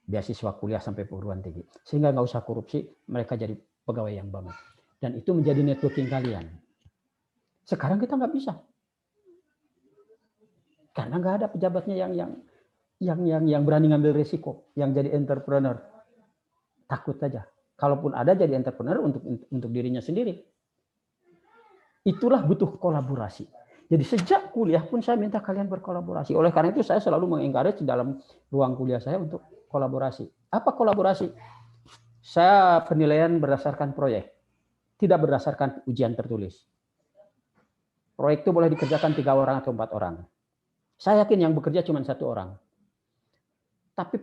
beasiswa kuliah sampai perguruan tinggi. Sehingga nggak usah korupsi, mereka jadi pegawai yang banget. Dan itu menjadi networking kalian. Sekarang kita nggak bisa. Karena nggak ada pejabatnya yang berani ngambil risiko, yang jadi entrepreneur. Takut saja. Kalaupun ada jadi entrepreneur untuk dirinya sendiri. Itulah butuh kolaborasi. Jadi sejak kuliah pun saya minta kalian berkolaborasi. Oleh karena itu saya selalu mengencourage dalam ruang kuliah saya untuk kolaborasi. Apa kolaborasi? Saya penilaian berdasarkan proyek. Tidak berdasarkan ujian tertulis. Proyek itu boleh dikerjakan 3 orang atau 4 orang. Saya yakin yang bekerja cuma 1 orang. Tapi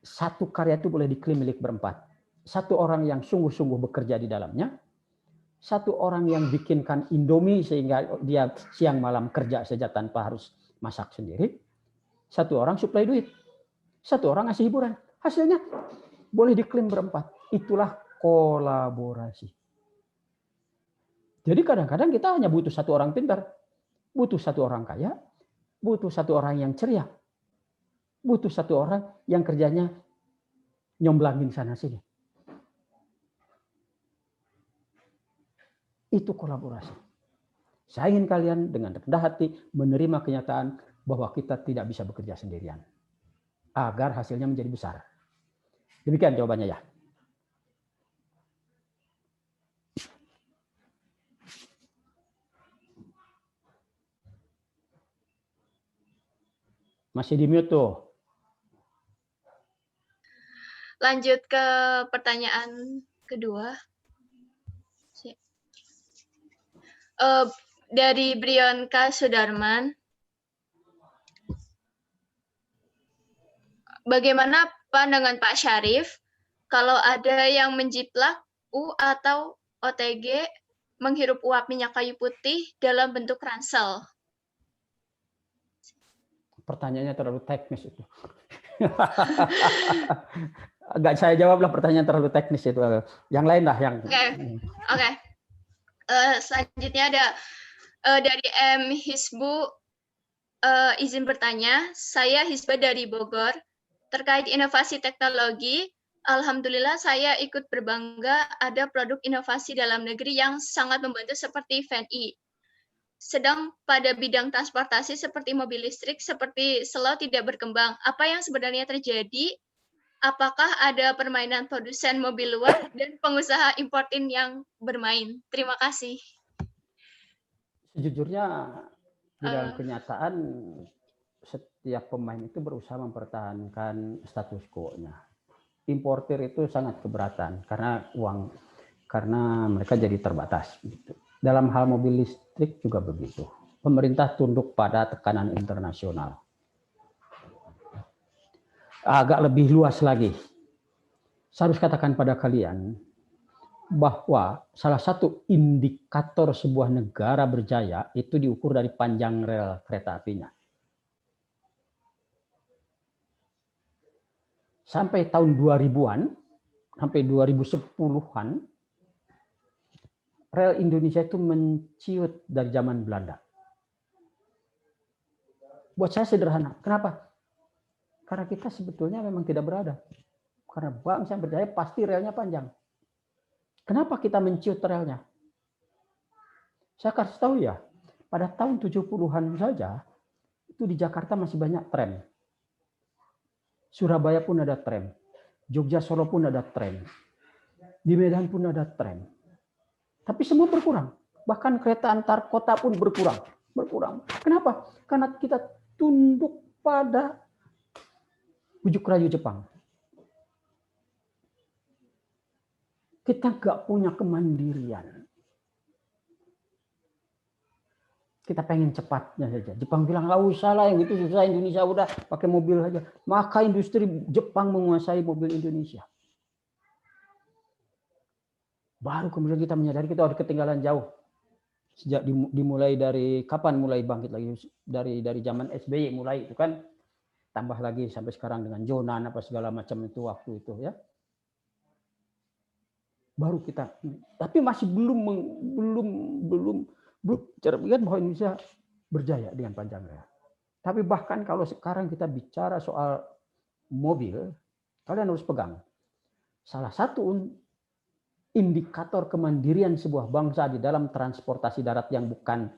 satu karya itu boleh diklaim milik berempat. 1 orang yang sungguh-sungguh bekerja di dalamnya. 1 orang yang bikinkan Indomie sehingga dia siang malam kerja saja tanpa harus masak sendiri. 1 orang suplai duit. 1 orang ngasih hiburan. Hasilnya boleh diklaim berempat. Itulah kolaborasi. Jadi kadang-kadang kita hanya butuh 1 orang pintar. Butuh 1 orang kaya. Butuh 1 orang yang ceria. Butuh 1 orang yang kerjanya nyomblangin sana sini. Itu kolaborasi. Saya ingin kalian dengan rendah hati menerima kenyataan bahwa kita tidak bisa bekerja sendirian. Agar hasilnya menjadi besar. Demikian jawabannya ya. Masih di mute tuh. Lanjut ke pertanyaan kedua. Dari Brionka Sudarman. Bagaimana pandangan Pak Syarif kalau ada yang menjiplak U atau OTG menghirup uap minyak kayu putih dalam bentuk ransel? Pertanyaannya terlalu teknis itu. Enggak saya jawablah, pertanyaan terlalu teknis itu. Yang lain lah yang. Oke. Selanjutnya ada dari M Hisbu, izin bertanya. Saya Hisba dari Bogor. Terkait inovasi teknologi, alhamdulillah saya ikut berbangga ada produk inovasi dalam negeri yang sangat membantu seperti VNI. Sedang pada bidang transportasi seperti mobil listrik seperti Slow tidak berkembang. Apa yang sebenarnya terjadi? Apakah ada permainan produsen mobil luar dan pengusaha importin yang bermain? Terima kasih. Sejujurnya di dalam kenyataan setiap pemain itu berusaha mempertahankan status quo-nya. Importir itu sangat keberatan karena mereka jadi terbatas. Dalam hal mobil listrik juga begitu. Pemerintah tunduk pada tekanan internasional. Agak lebih luas lagi. Saya harus katakan pada kalian bahwa salah satu indikator sebuah negara berjaya itu diukur dari panjang rel kereta apinya. Sampai tahun 2000-an, sampai 2010-an, rel Indonesia itu menciut dari zaman Belanda. Buat saya sederhana. Kenapa? Karena kita sebetulnya memang tidak beradab. Karena bangsa yang berjaya pasti relnya panjang. Kenapa kita menciut relnya? Saya kasih tahu ya, pada tahun 70-an saja, itu di Jakarta masih banyak tram. Surabaya pun ada tram. Jogja Solo pun ada tram. Di Medan pun ada tram. Tapi semua berkurang. Bahkan kereta antar kota pun berkurang. Kenapa? Karena kita tunduk pada bujuk rayu Jepang. Kita nggak punya kemandirian. Kita pengen cepatnya saja. Jepang bilang nggak usah lah yang gitu susah, Indonesia udah pakai mobil aja. Maka industri Jepang menguasai mobil Indonesia. Baru kemudian kita menyadari kita udah ketinggalan jauh. Sejak dimulai dari kapan mulai bangkit lagi, dari zaman SBY mulai itu kan, tambah lagi sampai sekarang dengan Jonan apa segala macam itu waktu itu ya. Baru kita, tapi masih belum cara lihat bahwa Indonesia berjaya dengan panjang rel. Tapi bahkan kalau sekarang kita bicara soal mobil, kalian harus pegang. Salah satu indikator kemandirian sebuah bangsa di dalam transportasi darat yang bukan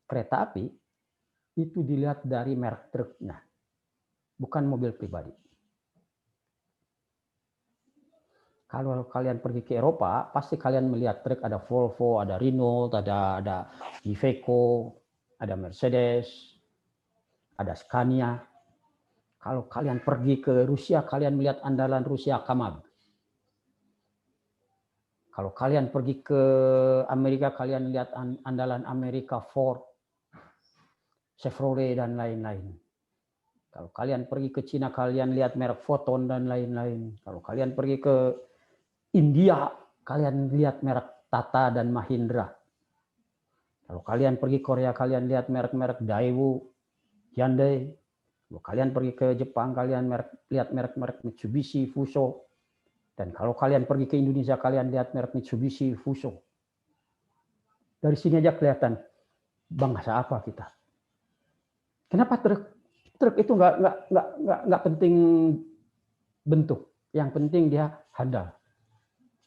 kereta api, itu dilihat dari merek truknya, bukan mobil pribadi. Kalau kalian pergi ke Eropa, pasti kalian melihat truk ada Volvo, ada Renault, ada Iveco, ada Mercedes, ada Scania. Kalau kalian pergi ke Rusia, kalian melihat andalan Rusia Kamag. Kalau kalian pergi ke Amerika, kalian lihat andalan Amerika Ford, Chevrolet, dan lain-lain. Kalau kalian pergi ke Cina, kalian lihat merek Foton dan lain-lain. Kalau kalian pergi ke India, kalian lihat merek Tata dan Mahindra. Kalau kalian pergi Korea, kalian lihat merek-merek Daewoo, Hyundai. Kalau kalian pergi ke Jepang, kalian lihat merek-merek Mitsubishi, Fuso. Dan kalau kalian pergi ke Indonesia, kalian lihat merek Mitsubishi, Fuso. Dari sini aja kelihatan bangsa apa kita. Kenapa truk itu nggak penting bentuk, yang penting dia handal.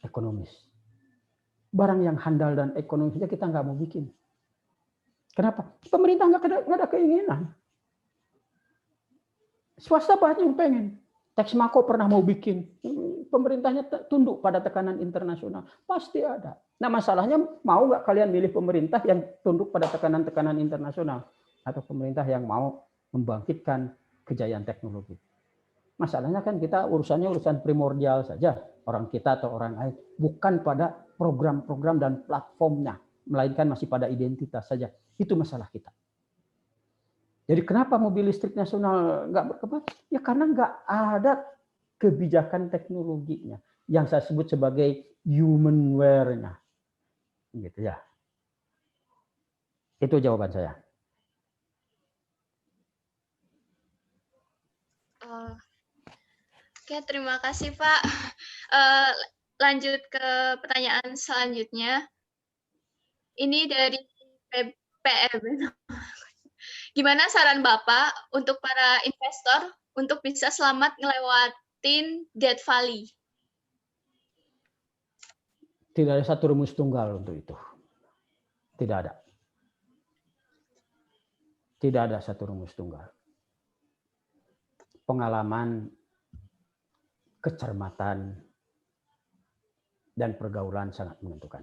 Ekonomis. Barang yang handal dan ekonomis saja kita nggak mau bikin. Kenapa? Pemerintah nggak ada keinginan. Swasta banyak yang pengen. Texmaco pernah mau bikin. Pemerintahnya tunduk pada tekanan internasional. Pasti ada. Nah masalahnya mau nggak kalian milih pemerintah yang tunduk pada tekanan-tekanan internasional atau pemerintah yang mau membangkitkan kejayaan teknologi? Masalahnya kan kita urusan primordial saja, orang kita atau orang lain, bukan pada program-program dan platformnya, melainkan masih pada identitas saja. Itu masalah kita. Jadi kenapa mobil listrik nasional nggak berkembang? Ya karena nggak ada kebijakan teknologinya, yang saya sebut sebagai humanware-nya. Gitu ya. Itu jawaban saya. Oke, terima kasih Pak. Lanjut ke pertanyaan selanjutnya. Ini dari PM. Gimana saran Bapak untuk para investor untuk bisa selamat ngelewatin Death Valley? Tidak ada satu rumus tunggal untuk itu. Tidak ada. Tidak ada satu rumus tunggal. Pengalaman, kecermatan, dan pergaulan sangat menentukan.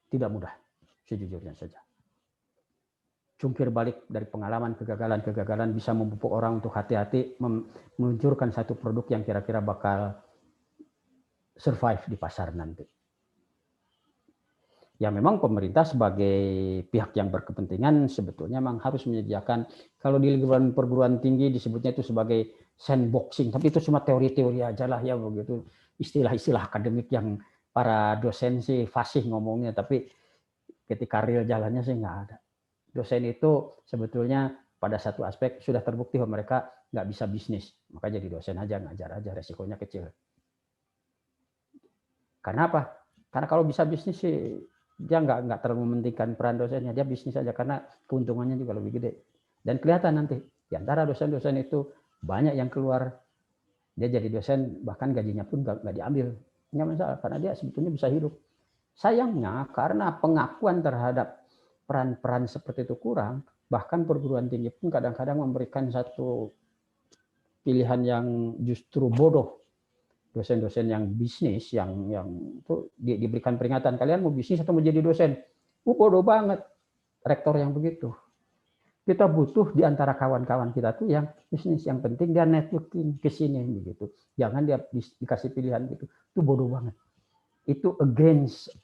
Tidak mudah, sejujurnya saja. Jungkir balik dari pengalaman, kegagalan bisa memupuk orang untuk hati-hati meluncurkan satu produk yang kira-kira bakal survive di pasar nanti. Ya memang pemerintah sebagai pihak yang berkepentingan sebetulnya memang harus menyediakan, kalau di lingkungan perguruan tinggi disebutnya itu sebagai sandboxing, tapi itu cuma teori-teori aja lah ya begitu, istilah-istilah akademik yang para dosen sih fasih ngomongnya, tapi ketika real jalannya sih nggak ada. Dosen itu sebetulnya pada satu aspek sudah terbukti bahwa mereka nggak bisa bisnis, maka jadi dosen aja, ngajar aja, resikonya kecil. Karena apa? Karena kalau bisa bisnis sih dia nggak terlalu mementingkan peran dosennya, dia bisnis aja karena keuntungannya juga lebih gede. Dan kelihatan nanti di antara dosen-dosen itu banyak yang keluar dia jadi dosen bahkan gajinya pun nggak diambil, nggak masalah karena dia sebetulnya bisa hidup. Sayangnya karena pengakuan terhadap peran-peran seperti itu kurang, bahkan perguruan tinggi pun kadang-kadang memberikan satu pilihan yang justru bodoh. Dosen-dosen yang bisnis yang itu diberikan peringatan, kalian mau bisnis atau mau jadi dosen? Bodoh banget rektor yang begitu. Kita butuh di antara kawan-kawan kita tuh yang bisnis, yang penting dia networking ke sini begitu. Jangan dia dikasih pilihan gitu. Itu bodoh banget. Itu against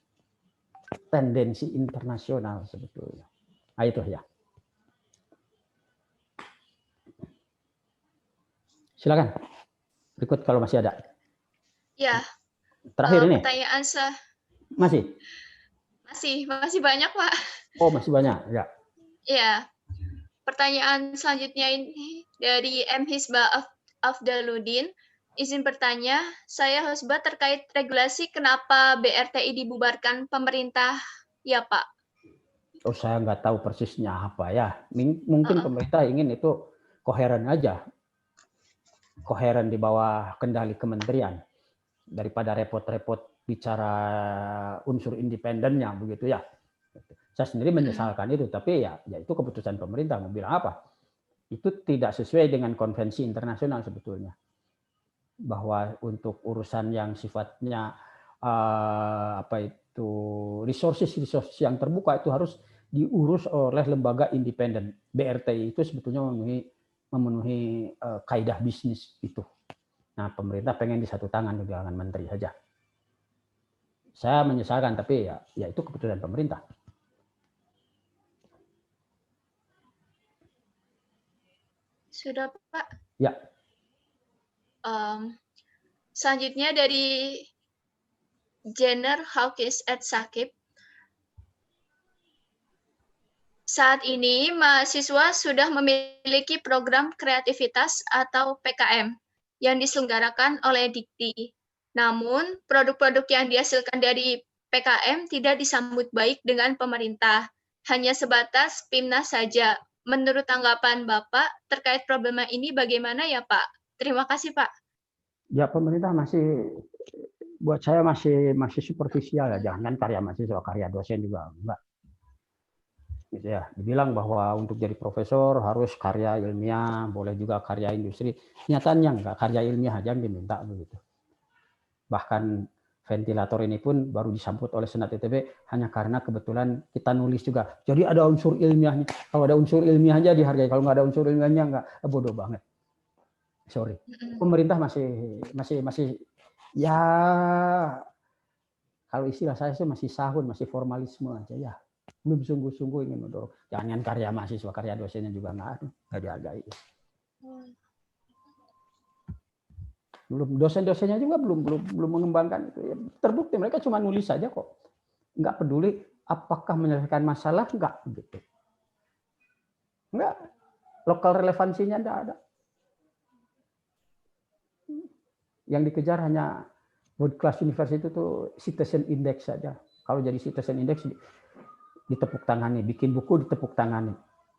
tendensi internasional sebetulnya. Nah, itu ya. Silakan. Berikut kalau masih ada. Ya. Terakhir ini. Pertanyaan masih banyak, Pak. Oh, masih banyak, ya. Ya. Pertanyaan selanjutnya ini dari M. Hisbah Afdaluddin. Izin bertanya, saya Hisbah terkait regulasi kenapa BRTI dibubarkan pemerintah, ya Pak? Oh, saya nggak tahu persisnya apa ya. Mungkin pemerintah ingin itu koheren aja. Koheren di bawah kendali kementerian. Daripada repot-repot bicara unsur independennya begitu ya. Saya sendiri menyesalkan itu, tapi ya itu keputusan pemerintah, mau bilang apa. Itu tidak sesuai dengan konvensi internasional sebetulnya. Bahwa untuk urusan yang sifatnya resources yang terbuka itu harus diurus oleh lembaga independen. BRTI itu sebetulnya memenuhi kaidah bisnis itu. Nah, pemerintah pengen di satu tangan di tangan menteri saja. Saya menyesalkan, tapi ya itu keputusan pemerintah. Sudah, Pak? Ya. Selanjutnya dari Jenner Hawkins at Sakib. Saat ini mahasiswa sudah memiliki program kreativitas atau PKM yang diselenggarakan oleh Dikti. Namun, produk-produk yang dihasilkan dari PKM tidak disambut baik dengan pemerintah. Hanya sebatas PIMNAS saja. Menurut tanggapan Bapak terkait problema ini bagaimana ya Pak? Terima kasih Pak. Ya, pemerintah buat saya masih superficial ya. Jangan karya mahasiswa, karya dosen juga enggak. Gitu ya, dibilang bahwa untuk jadi profesor harus karya ilmiah, boleh juga karya industri. Nyatanya enggak, karya ilmiah aja yang diminta begitu. Bahkan ventilator ini pun baru disambut oleh Senat ITB hanya karena kebetulan kita nulis juga. Jadi ada unsur ilmiahnya. Kalau ada unsur ilmiahnya dihargai, kalau nggak ada unsur ilmiahnya enggak, bodoh banget. Sorry. Pemerintah masih ya, kalau istilah saya sih masih sahun, masih formalisme aja ya. Belum sungguh-sungguh ingin mendorong. Jangan karya mahasiswa, karya dosennya juga nggak dihargai. Belum dosen-dosennya juga belum mengembangkan itu. Ya, terbukti mereka cuma nulis saja kok. Nggak peduli apakah menyelesaikan masalah, nggak gitu. Nggak. Lokal relevansinya tidak ada. Yang dikejar hanya world class university itu citizen index saja. Kalau jadi citizen index ditepuk tangani, bikin buku ditepuk tangani,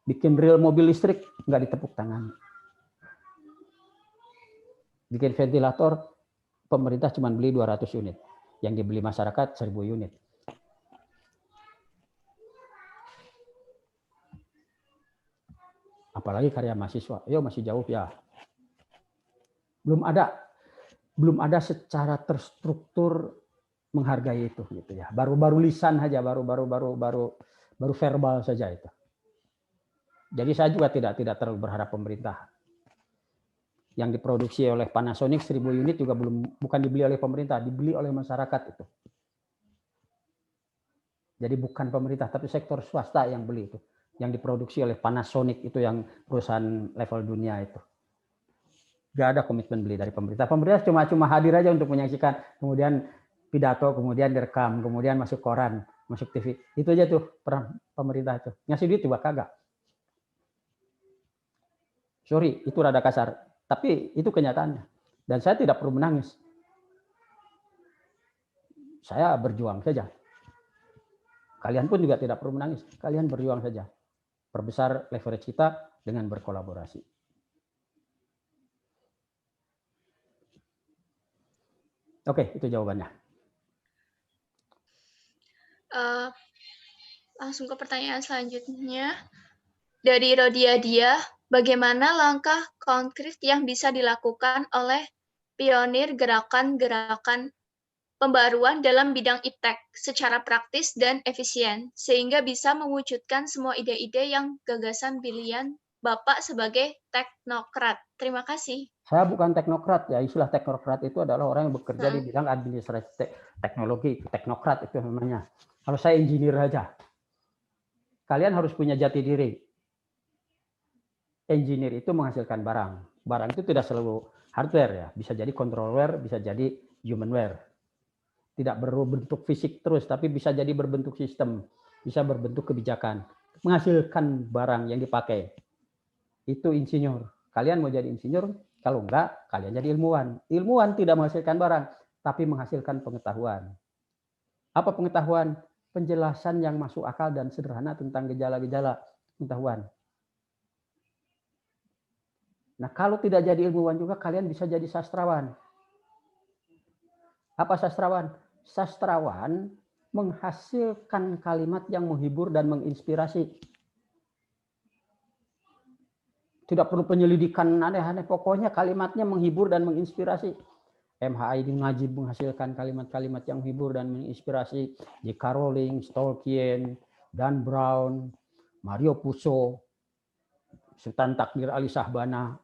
bikin real mobil listrik nggak ditepuk tangani, bikin ventilator pemerintah cuma beli 200 unit, yang dibeli masyarakat 1000 unit. Apalagi karya mahasiswa, yo masih jauh ya. Belum ada secara terstruktur menghargai itu gitu ya. Baru lisan saja, baru verbal saja itu. Jadi saya juga tidak terlalu berharap pemerintah. Yang diproduksi oleh Panasonic 1000 unit juga bukan dibeli oleh pemerintah, dibeli oleh masyarakat itu. Jadi bukan pemerintah tapi sektor swasta yang beli itu. Yang diproduksi oleh Panasonic itu yang perusahaan level dunia itu. Gak ada komitmen beli dari pemerintah. Pemerintah cuma hadir aja untuk menyaksikan, kemudian pidato, kemudian direkam, kemudian masuk koran, masuk TV. Itu aja tuh peran pemerintah itu. Ngasih duit juga kagak. Sorry, itu rada kasar. Tapi itu kenyataannya. Dan saya tidak perlu menangis. Saya berjuang saja. Kalian pun juga tidak perlu menangis. Kalian berjuang saja. Perbesar leverage kita dengan berkolaborasi. Oke, itu jawabannya. Langsung ke pertanyaan selanjutnya. Dari Rodiadia, bagaimana langkah konkret yang bisa dilakukan oleh pionir gerakan-gerakan pembaruan dalam bidang iptek secara praktis dan efisien, sehingga bisa mewujudkan semua ide-ide yang gagasan pilihan Bapak sebagai teknokrat. Terima kasih. Saya bukan teknokrat ya, istilah teknokrat itu adalah orang yang bekerja di bidang administrasi teknologi, teknokrat itu namanya. Kalau saya engineer aja, kalian harus punya jati diri. Engineer itu menghasilkan barang. Barang itu tidak selalu hardware ya, bisa jadi controlware, bisa jadi humanware. Tidak berbentuk fisik terus, tapi bisa jadi berbentuk sistem, bisa berbentuk kebijakan, menghasilkan barang yang dipakai. Itu insinyur. Kalian mau jadi insinyur? Kalau enggak, kalian jadi ilmuwan. Ilmuwan tidak menghasilkan barang, tapi menghasilkan pengetahuan. Apa pengetahuan? Penjelasan yang masuk akal dan sederhana tentang gejala-gejala pengetahuan. Nah, kalau tidak jadi ilmuwan juga, kalian bisa jadi sastrawan. Apa sastrawan? Sastrawan menghasilkan kalimat yang menghibur dan menginspirasi. Tidak perlu penyelidikan aneh-aneh, pokoknya kalimatnya menghibur dan menginspirasi. MHI Najib menghasilkan kalimat-kalimat yang menghibur dan menginspirasi. J.K. Rowling, Tolkien, Dan Brown, Mario Puzo, Sultan Takdir Ali Shahbana,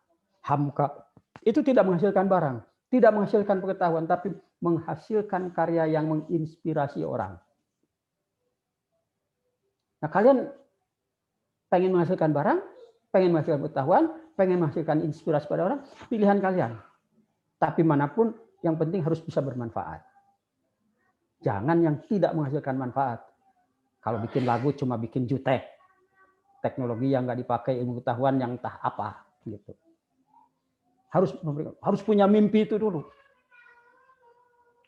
Hamka. Itu tidak menghasilkan barang, tidak menghasilkan pengetahuan, tapi menghasilkan karya yang menginspirasi orang. Nah, kalian pengen menghasilkan barang, pengen menghasilkan pengetahuan, pengen menghasilkan inspirasi pada orang, pilihan kalian. Tapi manapun, yang penting harus bisa bermanfaat. Jangan yang tidak menghasilkan manfaat. Kalau bikin lagu cuma bikin jutek. Teknologi yang nggak dipakai, ilmu pengetahuan yang entah apa. Gitu. Harus punya mimpi itu dulu.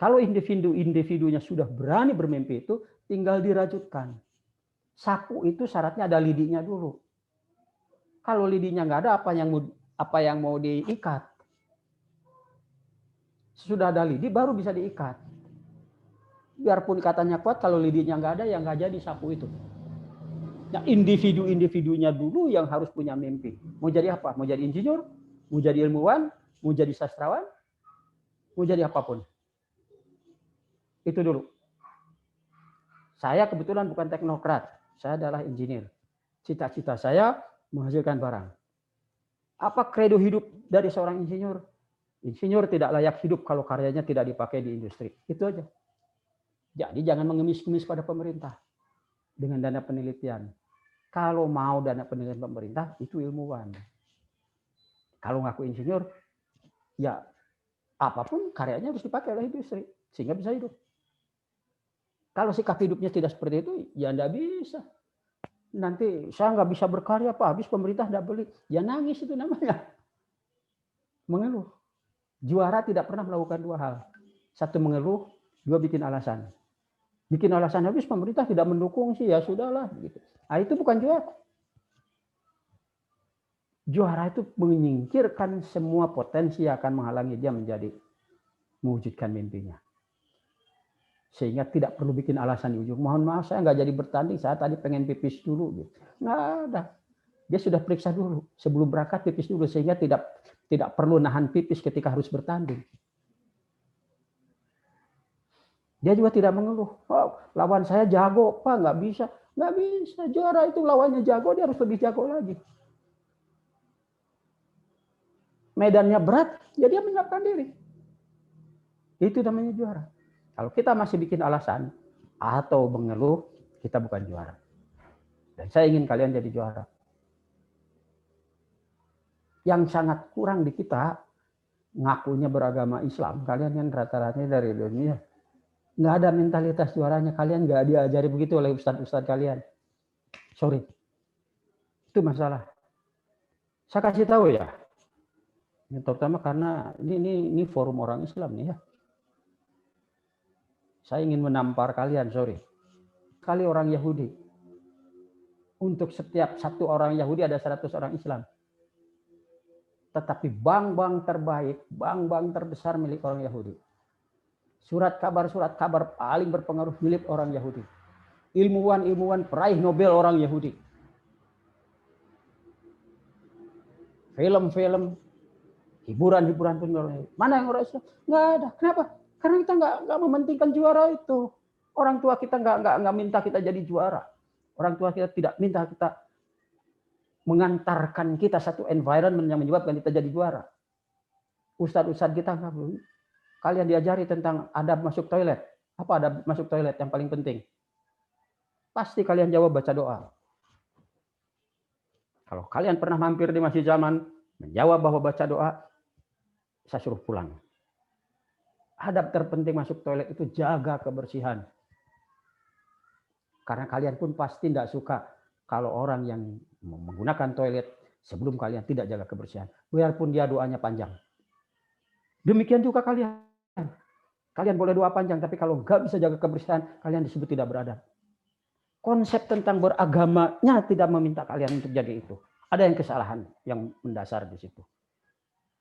Kalau individunya sudah berani bermimpi itu, tinggal dirajutkan. Sapu itu syaratnya ada lidinya dulu. Kalau lidinya nggak ada, apa yang mau diikat? Sudah ada lidi, baru bisa diikat. Biarpun ikatanya kuat, kalau lidinya nggak ada, ya nggak jadi sapu itu. Nah, individunya dulu yang harus punya mimpi. Mau jadi apa? Mau jadi insinyur? Mau jadi ilmuwan? Mau jadi sastrawan? Mau jadi apapun. Itu dulu. Saya kebetulan bukan teknokrat. Saya adalah engineer. Cita-cita saya menghasilkan barang. Apa kredo hidup dari seorang insinyur? Insinyur tidak layak hidup kalau karyanya tidak dipakai di industri. Itu aja. Jadi jangan mengemis-kemis pada pemerintah dengan dana penelitian. Kalau mau dana penelitian pemerintah, itu ilmuwan. Kalau ngaku insinyur, ya apapun karyanya harus dipakai oleh industri sehingga bisa hidup. Kalau sikap hidupnya tidak seperti itu, ya Anda bisa. nanti saya nggak bisa berkarya Pak, habis pemerintah tidak beli. Ya nangis itu namanya. Mengeluh. Juara tidak pernah melakukan dua hal. Satu mengeluh, dua bikin alasan. Bikin alasan habis pemerintah tidak mendukung sih, ya sudahlah. Gitu. Nah, itu bukan juara. Juara itu menyingkirkan semua potensi yang akan menghalangi dia mewujudkan mimpinya. Sehingga tidak perlu bikin alasan di ujung. Mohon maaf saya nggak jadi bertanding, saya tadi pengen pipis dulu. Gitu. Nggak ada. Dia sudah periksa dulu. Sebelum berangkat pipis dulu. Sehingga tidak perlu nahan pipis ketika harus bertanding. Dia juga tidak mengeluh. Oh, lawan saya jago, Pak, nggak bisa. Nggak bisa. Juara itu lawannya jago, dia harus lebih jago lagi. Medannya berat, ya dia menyiapkan diri. Itu namanya juara. Kalau kita masih bikin alasan atau mengeluh, kita bukan juara. Dan saya ingin kalian jadi juara. Yang sangat kurang di kita, ngakunya beragama Islam, kalian kan rata-rata dari dunia. Nggak ada mentalitas juaranya, kalian nggak diajari begitu oleh ustadz-ustadz kalian. Sorry. Itu masalah. Saya kasih tahu ya. Terutama karena ini forum orang Islam nih ya. Saya ingin menampar kalian, sorry. Kali orang Yahudi. Untuk setiap satu orang Yahudi ada 100 orang Islam. Tetapi bank-bank terbaik, bank-bank terbesar milik orang Yahudi. Surat kabar paling berpengaruh milik orang Yahudi. Ilmuwan peraih Nobel orang Yahudi. Film-film, hiburan pun orang Yahudi. Mana yang orang Islam? Nggak ada. Kenapa? Karena kita nggak mementingkan juara itu. Orang tua kita nggak minta kita jadi juara. Orang tua kita tidak minta kita mengantarkan kita satu environment yang menyebabkan kita jadi juara. Ustadz-ustadz kita nggak. Kalian diajari tentang adab masuk toilet. Apa adab masuk toilet yang paling penting? Pasti kalian jawab baca doa. Kalau kalian pernah mampir di Masjid Zaman, menjawab bahwa baca doa, saya suruh pulang. Adab terpenting masuk toilet itu jaga kebersihan. Karena kalian pun pasti tidak suka kalau orang yang menggunakan toilet sebelum kalian tidak jaga kebersihan. Biarpun dia doanya panjang. Demikian juga kalian. Kalian boleh doa panjang, tapi kalau nggak bisa jaga kebersihan, kalian disebut tidak beradab. Konsep tentang beragamanya tidak meminta kalian untuk jadi itu. Ada yang kesalahan yang mendasar di situ.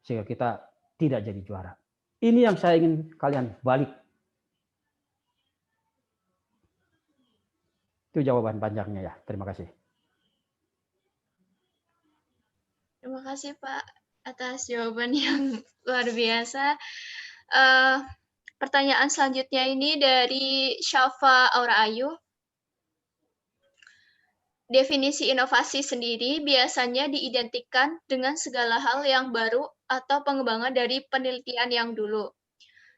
Sehingga kita tidak jadi juara. Ini yang saya ingin kalian balik. Itu jawaban panjangnya ya. Terima kasih. Terima kasih Pak atas jawaban yang luar biasa. Pertanyaan selanjutnya ini dari Syafa Aura Ayu. Definisi inovasi sendiri biasanya diidentikan dengan segala hal yang baru atau pengembangan dari penelitian yang dulu.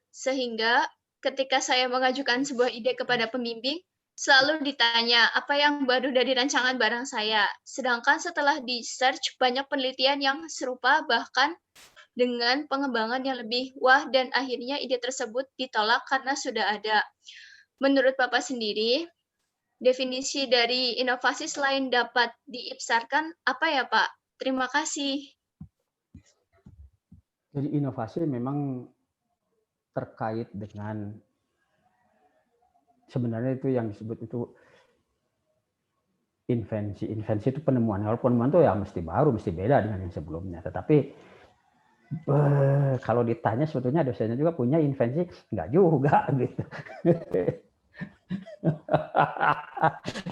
Sehingga ketika saya mengajukan sebuah ide kepada pembimbing, selalu ditanya apa yang baru dari rancangan barang saya. Sedangkan setelah di-search banyak penelitian yang serupa bahkan dengan pengembangan yang lebih wah dan akhirnya ide tersebut ditolak karena sudah ada. Menurut Bapak sendiri, definisi dari inovasi selain dapat diibsarkan apa ya Pak? Terima kasih. Jadi inovasi memang terkait dengan sebenarnya itu yang disebut itu invensi. Invensi itu penemuan. Kalau penemuan itu ya mesti baru, mesti beda dengan yang sebelumnya. Tetapi kalau ditanya sebetulnya dosennya juga punya invensi, enggak juga gitu.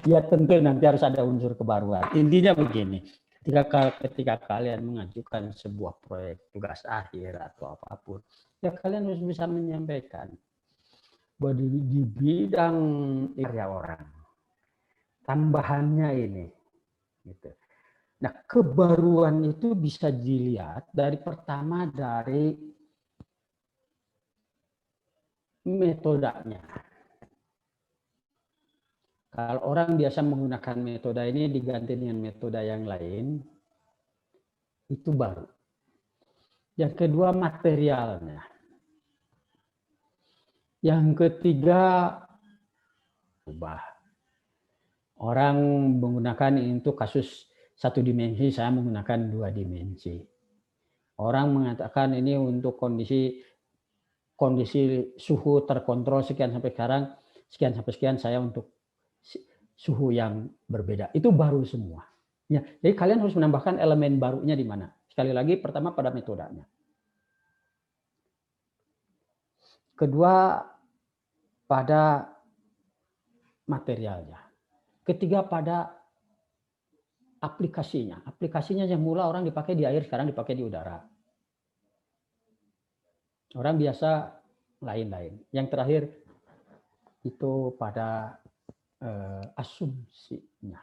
Ya tentu nanti harus ada unsur kebaruan. Intinya begini, ketika kalian mengajukan sebuah proyek tugas akhir atau apapun, ya kalian harus bisa menyampaikan bahwa di bidang karya orang tambahannya ini, gitu. Nah, kebaruan itu bisa dilihat pertama dari metodenya. Kalau orang biasa menggunakan metode ini diganti dengan metode yang lain, itu baru. Yang kedua, materialnya. Yang ketiga, ubah. Orang menggunakan itu kasus 1 dimensi, saya menggunakan 2 dimensi. Orang mengatakan ini untuk kondisi suhu terkontrol sekian sampai sekian, saya untuk suhu yang berbeda. Itu baru semua. Ya, jadi kalian harus menambahkan elemen barunya di mana? Sekali lagi, pertama pada metodenya. Kedua, pada materialnya. Ketiga, pada aplikasinya. Aplikasinya yang mula orang dipakai di air, sekarang dipakai di udara. Orang biasa lain-lain. Yang terakhir, itu pada asumsinya.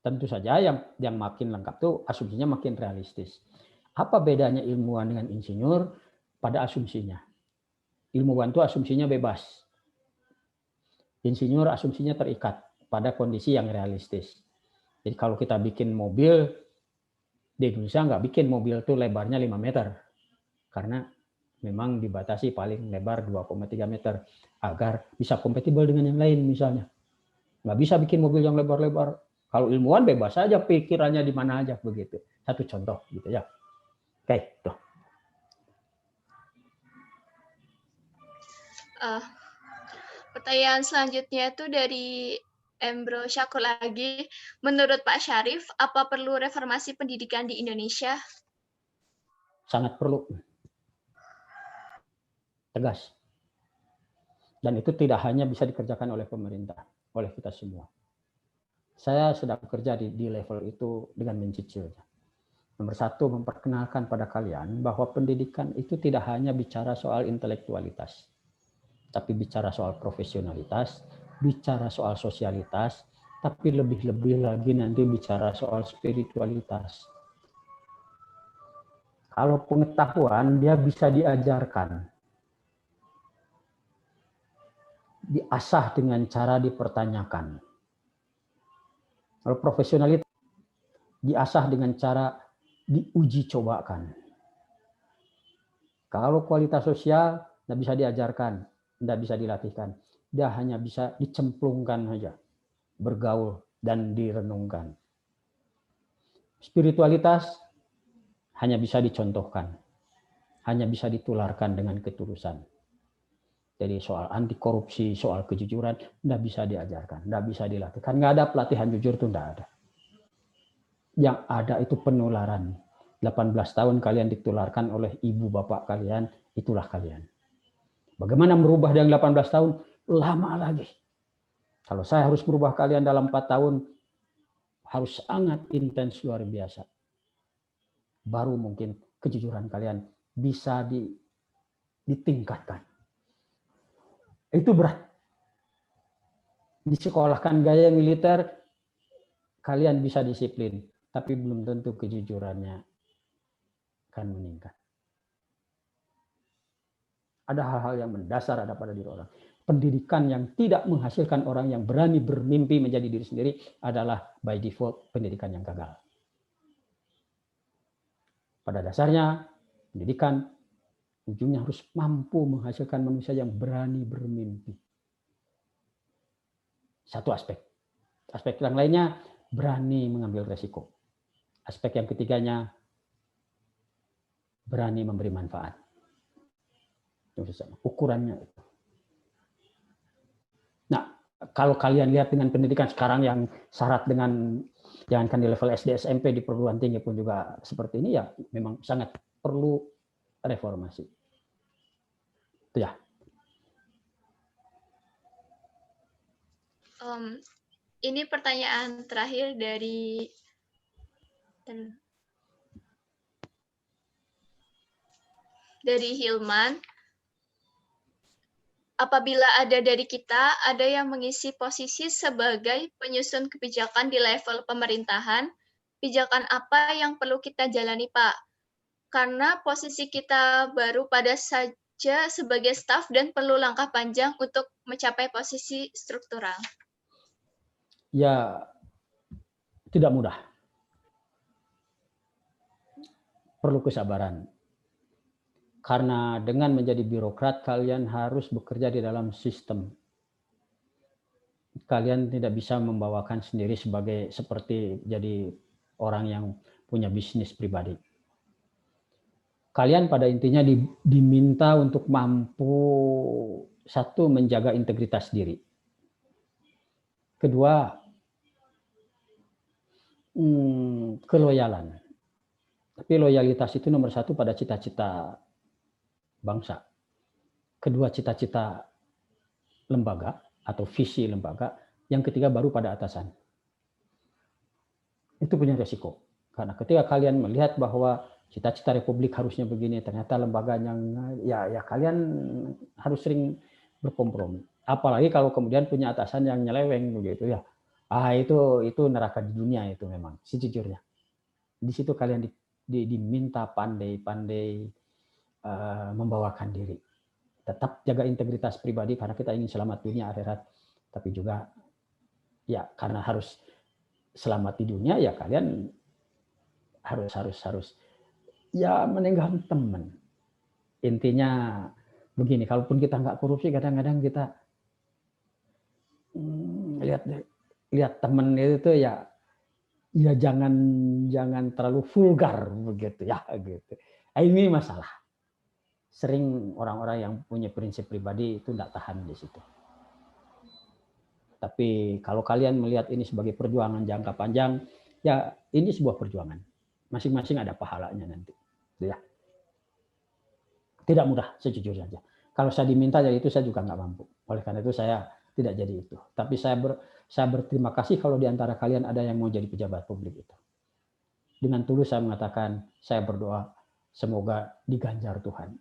Tentu saja yang makin lengkap tuh asumsinya makin realistis. Apa bedanya ilmuwan dengan insinyur? Pada asumsinya. Ilmuwan itu asumsinya bebas. Insinyur asumsinya terikat pada kondisi yang realistis. Jadi kalau kita bikin mobil, di Indonesia nggak bikin mobil itu lebarnya 5 meter. Karena memang dibatasi paling lebar 2,3 meter. Agar bisa kompatibel dengan yang lain misalnya. Nggak bisa bikin mobil yang lebar-lebar. Kalau ilmuwan bebas saja pikirannya di mana aja begitu. Satu contoh gitu ya. Oke, tuh. Pertanyaan selanjutnya itu dari Embro Syakur lagi. Menurut Pak Syarif, apa perlu reformasi pendidikan di Indonesia? Sangat perlu. Tegas. Dan itu tidak hanya bisa dikerjakan oleh pemerintah, oleh kita semua. Saya sedang bekerja di level itu dengan mencicilnya. Nomor satu, memperkenalkan pada kalian bahwa pendidikan itu tidak hanya bicara soal intelektualitas, tapi bicara soal profesionalitas, bicara soal sosialitas, tapi lebih-lebih lagi nanti bicara soal spiritualitas. Kalau pengetahuan dia bisa diajarkan, diasah dengan cara dipertanyakan. Kalau profesionalitas diasah dengan cara diuji cobakan. Kalau kualitas sosial tidak bisa diajarkan, tidak bisa dilatihkan. Dia hanya bisa dicemplungkan saja, bergaul dan direnungkan. Spiritualitas hanya bisa dicontohkan, hanya bisa ditularkan dengan ketulusan. Jadi soal anti korupsi, soal kejujuran, tidak bisa diajarkan, tidak bisa dilatihkan. Nggak ada pelatihan jujur itu, tidak ada. Yang ada itu penularan. 18 tahun kalian ditularkan oleh ibu bapak kalian, itulah kalian. Bagaimana merubah dalam 18 tahun? Lama lagi. Kalau saya harus merubah kalian dalam 4 tahun, harus sangat intens luar biasa. Baru mungkin kejujuran kalian bisa ditingkatkan. Itu berat. Disekolahkan gaya militer, kalian bisa disiplin, tapi belum tentu kejujurannya akan meningkat. Ada hal-hal yang mendasar ada pada diri orang. Pendidikan yang tidak menghasilkan orang yang berani bermimpi menjadi diri sendiri adalah by default pendidikan yang gagal. Pada dasarnya, pendidikan ujungnya harus mampu menghasilkan manusia yang berani bermimpi. Satu aspek. Aspek yang lainnya, berani mengambil resiko. Aspek yang ketiganya, berani memberi manfaat. Ukurannya. Nah, kalau kalian lihat dengan pendidikan sekarang yang syarat dengan, jangankan di level SD, SMP, di perguruan tinggi pun juga seperti ini, ya memang sangat perlu reformasi. Itu ya. Ini pertanyaan terakhir dari Hilman. Apabila ada dari kita, ada yang mengisi posisi sebagai penyusun kebijakan di level pemerintahan, kebijakan apa yang perlu kita jalani, Pak? Karena posisi kita baru pada saja sebagai staf dan perlu langkah panjang untuk mencapai posisi struktural. Ya, tidak mudah. Perlu kesabaran. Karena dengan menjadi birokrat, kalian harus bekerja di dalam sistem. kalian tidak bisa membawakan sendiri seperti jadi orang yang punya bisnis pribadi. Kalian pada intinya diminta untuk mampu, satu, menjaga integritas diri. Kedua, keloyalan. Tapi loyalitas itu nomor satu pada cita-cita bangsa. Kedua, cita-cita lembaga atau visi lembaga. Yang ketiga baru pada atasan. Itu punya resiko. Karena ketika kalian melihat bahwa cita-cita republik harusnya begini, ternyata lembaganya ya kalian harus sering berkompromi. Apalagi kalau kemudian punya atasan yang nyeleweng begitu ya. Itu neraka di dunia itu memang sejujurnya. Di situ kalian diminta pandai-pandai membawakan diri. Tetap jaga integritas pribadi karena kita ingin selamat dunia akhirat, tapi juga ya karena harus selamat di dunia ya kalian harus ya meninggalkan teman. Intinya begini, kalaupun kita nggak korupsi, kadang-kadang kita lihat teman itu ya jangan terlalu vulgar begitu ya gitu. Ini masalah. Sering orang-orang yang punya prinsip pribadi itu tidak tahan di situ. Tapi kalau kalian melihat ini sebagai perjuangan jangka panjang, ya ini sebuah perjuangan. Masing-masing ada pahalanya nanti. Ya. Tidak mudah, sejujurnya aja. Kalau saya diminta jadi itu, saya juga nggak mampu. Oleh karena itu saya tidak jadi itu. Tapi saya berterima kasih kalau di antara kalian ada yang mau jadi pejabat publik itu. Dengan tulus saya mengatakan, saya berdoa semoga diganjar Tuhan.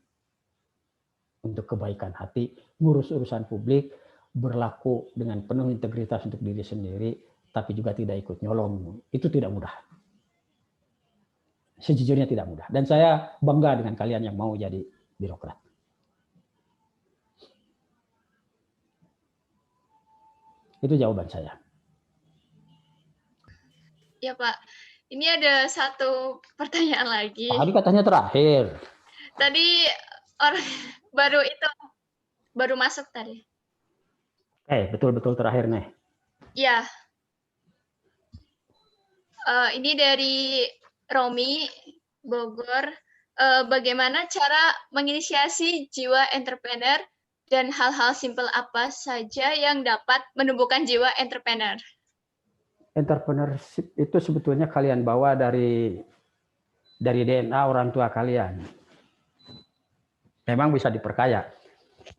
Untuk kebaikan hati, ngurus urusan publik, berlaku dengan penuh integritas untuk diri sendiri, tapi juga tidak ikut nyolong. Itu tidak mudah. Sejujurnya tidak mudah. Dan saya bangga dengan kalian yang mau jadi birokrat. Itu jawaban saya. Ya Pak, ini ada satu pertanyaan lagi. Tadi katanya terakhir. Tadi orang baru masuk tadi. Betul-betul terakhir nih. Ya. Ini dari Romi Bogor. Bagaimana cara menginisiasi jiwa entrepreneur dan hal-hal simpel apa saja yang dapat menumbuhkan jiwa entrepreneur? Entrepreneurship itu sebetulnya kalian bawa dari DNA orang tua kalian. Memang bisa diperkaya,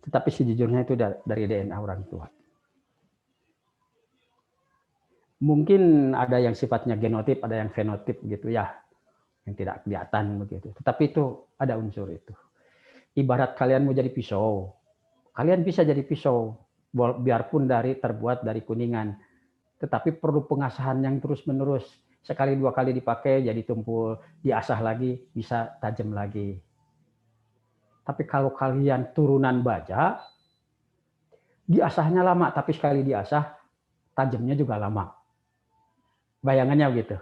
tetapi sejujurnya itu dari DNA orang tua. Mungkin ada yang sifatnya genotip, ada yang fenotip gitu ya, yang tidak kelihatan begitu. Tetapi itu ada unsur itu. Ibarat kalian mau jadi pisau, kalian bisa jadi pisau, biarpun terbuat dari kuningan, tetapi perlu pengasahan yang terus-menerus. Sekali dua kali dipakai jadi tumpul, diasah lagi, bisa tajam lagi. Tapi kalau kalian turunan baja, diasahnya lama, tapi sekali diasah, tajamnya juga lama. Bayangannya begitu.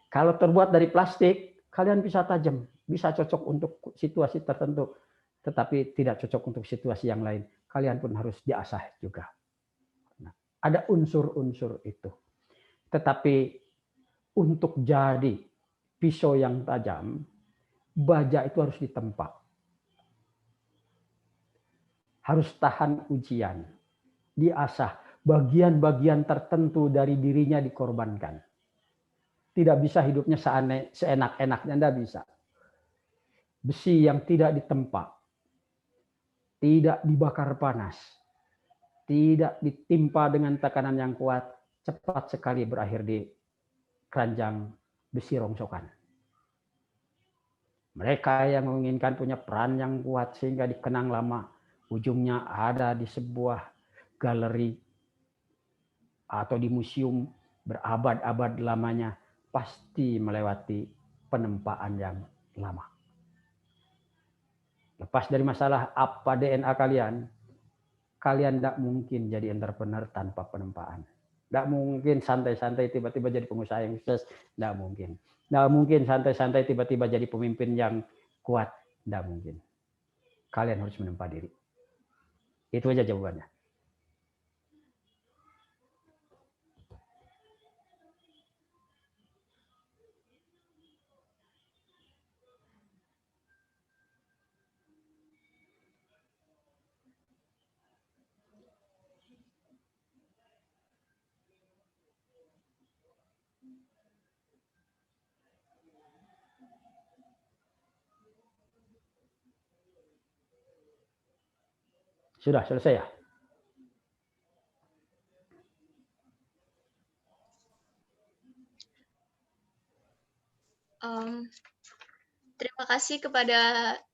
Kalau terbuat dari plastik, kalian bisa tajam, bisa cocok untuk situasi tertentu, tetapi tidak cocok untuk situasi yang lain. Kalian pun harus diasah juga. Nah, ada unsur-unsur itu. Tetapi untuk jadi pisau yang tajam, baja itu harus ditempa. Harus tahan ujian, diasah, bagian-bagian tertentu dari dirinya dikorbankan. Tidak bisa hidupnya seenak-enaknya, tidak bisa. Besi yang tidak ditempa, tidak dibakar panas, tidak ditimpa dengan tekanan yang kuat, cepat sekali berakhir di keranjang besi rongsokan. Mereka yang menginginkan punya peran yang kuat sehingga dikenang lama, ujungnya ada di sebuah galeri atau di museum berabad-abad lamanya, pasti melewati penempaan yang lama. Lepas dari masalah apa DNA kalian tidak mungkin jadi entrepreneur tanpa penempaan. Tidak mungkin santai-santai tiba-tiba jadi pengusaha yang sukses, tidak mungkin. Tidak mungkin santai-santai tiba-tiba jadi pemimpin yang kuat, tidak mungkin. Kalian harus menempa diri. Itu aja jawabannya. Sudah selesai ya? Terima kasih kepada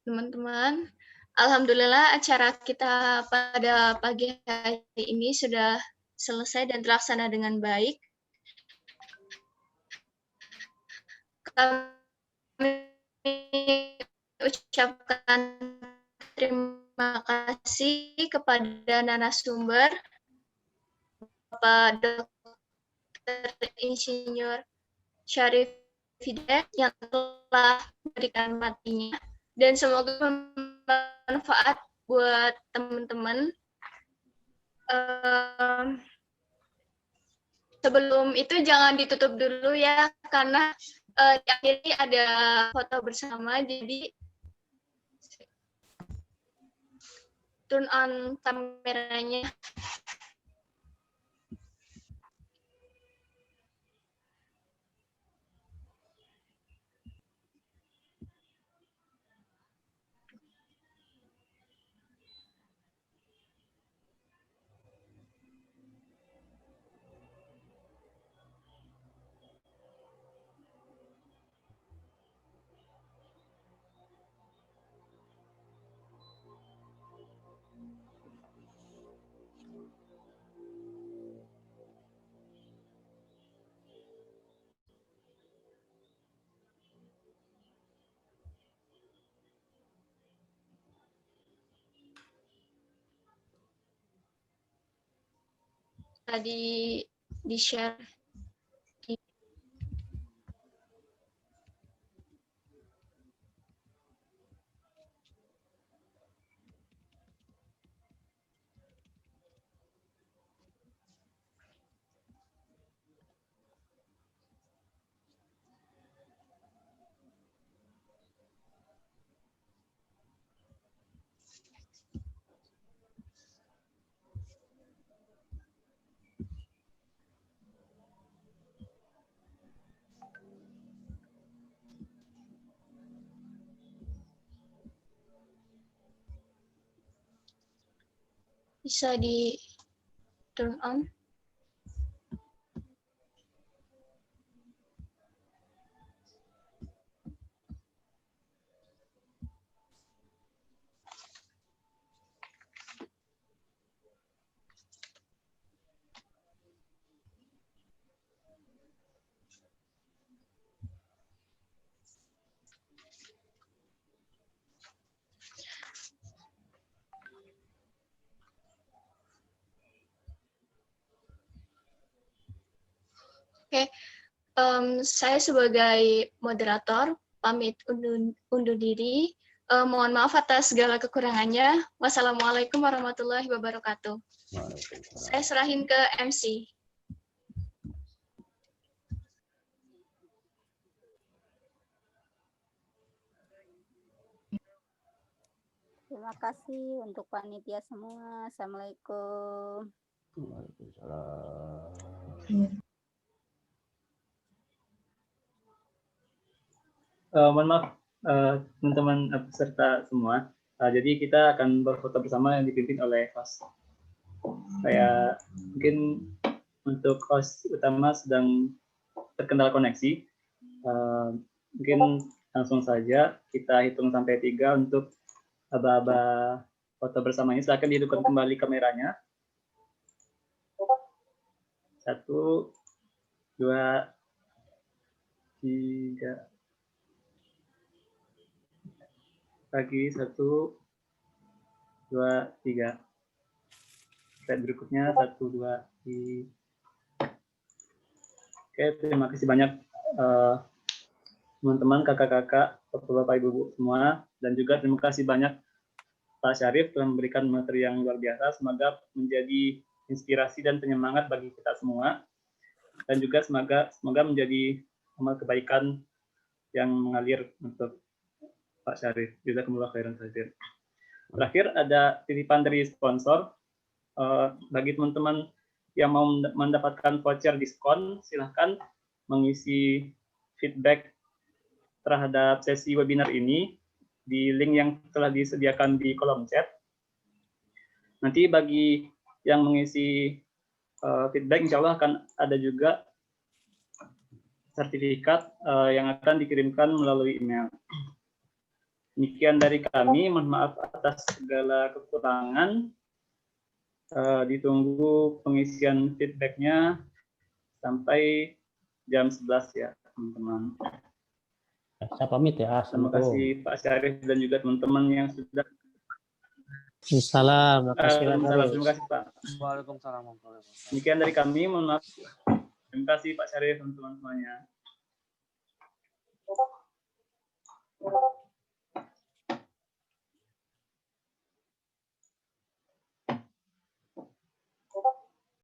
teman-teman. Alhamdulillah acara kita pada pagi hari ini sudah selesai dan terlaksana dengan baik. Kami ucapkan terima kasih kepada narasumber Bapak Dr. Insinyur Syarif Hidayat yang telah memberikan matinya, dan semoga bermanfaat buat teman-teman. Sebelum itu jangan ditutup dulu ya, karena di akhir ini ada foto bersama, jadi turn on kameranya. Tadi di-share. Bisa di turn on. Oke, saya sebagai moderator pamit undur diri. Mohon maaf atas segala kekurangannya. Wassalamualaikum warahmatullahi wabarakatuh. Saya serahin ke MC. Terima kasih untuk panitia semua. Assalamualaikum. Waalaikumsalam. Mohon maaf teman-teman peserta semua. Jadi kita akan berfoto bersama yang dipimpin oleh host. Saya mungkin untuk host utama sedang terkendala koneksi. Mungkin langsung saja kita hitung sampai 3 untuk aba-aba foto bersamanya. Silakan dihidupkan kembali kameranya. 1, 2, 3. Lagi 1, 2, 3. Slide berikutnya 1, 2, 3. Oke, terima kasih banyak teman-teman, kakak-kakak, bapak-bapak, ibu-ibu semua, dan juga terima kasih banyak Pak Syarif telah memberikan materi yang luar biasa. Semoga menjadi inspirasi dan penyemangat bagi kita semua, dan juga semoga menjadi amal kebaikan yang mengalir untuk Pak Syarif. Jazakumullah khairan katsir. Terakhir ada titipan dari sponsor. Bagi teman-teman yang mau mendapatkan voucher diskon, silahkan mengisi feedback terhadap sesi webinar ini di link yang telah disediakan di kolom chat. Nanti bagi yang mengisi feedback, insya Allah akan ada juga sertifikat yang akan dikirimkan melalui email. Demikian dari kami, mohon maaf atas segala kekurangan. Ditunggu pengisian feedbacknya sampai jam 11 ya, teman-teman. Saya pamit ya. Terima kasih Pak Syarif dan juga teman-teman yang sudah. Salam, makasih Terima kasih Pak. Waalaikumsalam. Demikian dari kami, mohon maaf. Terima kasih Pak Syarif dan teman-temannya.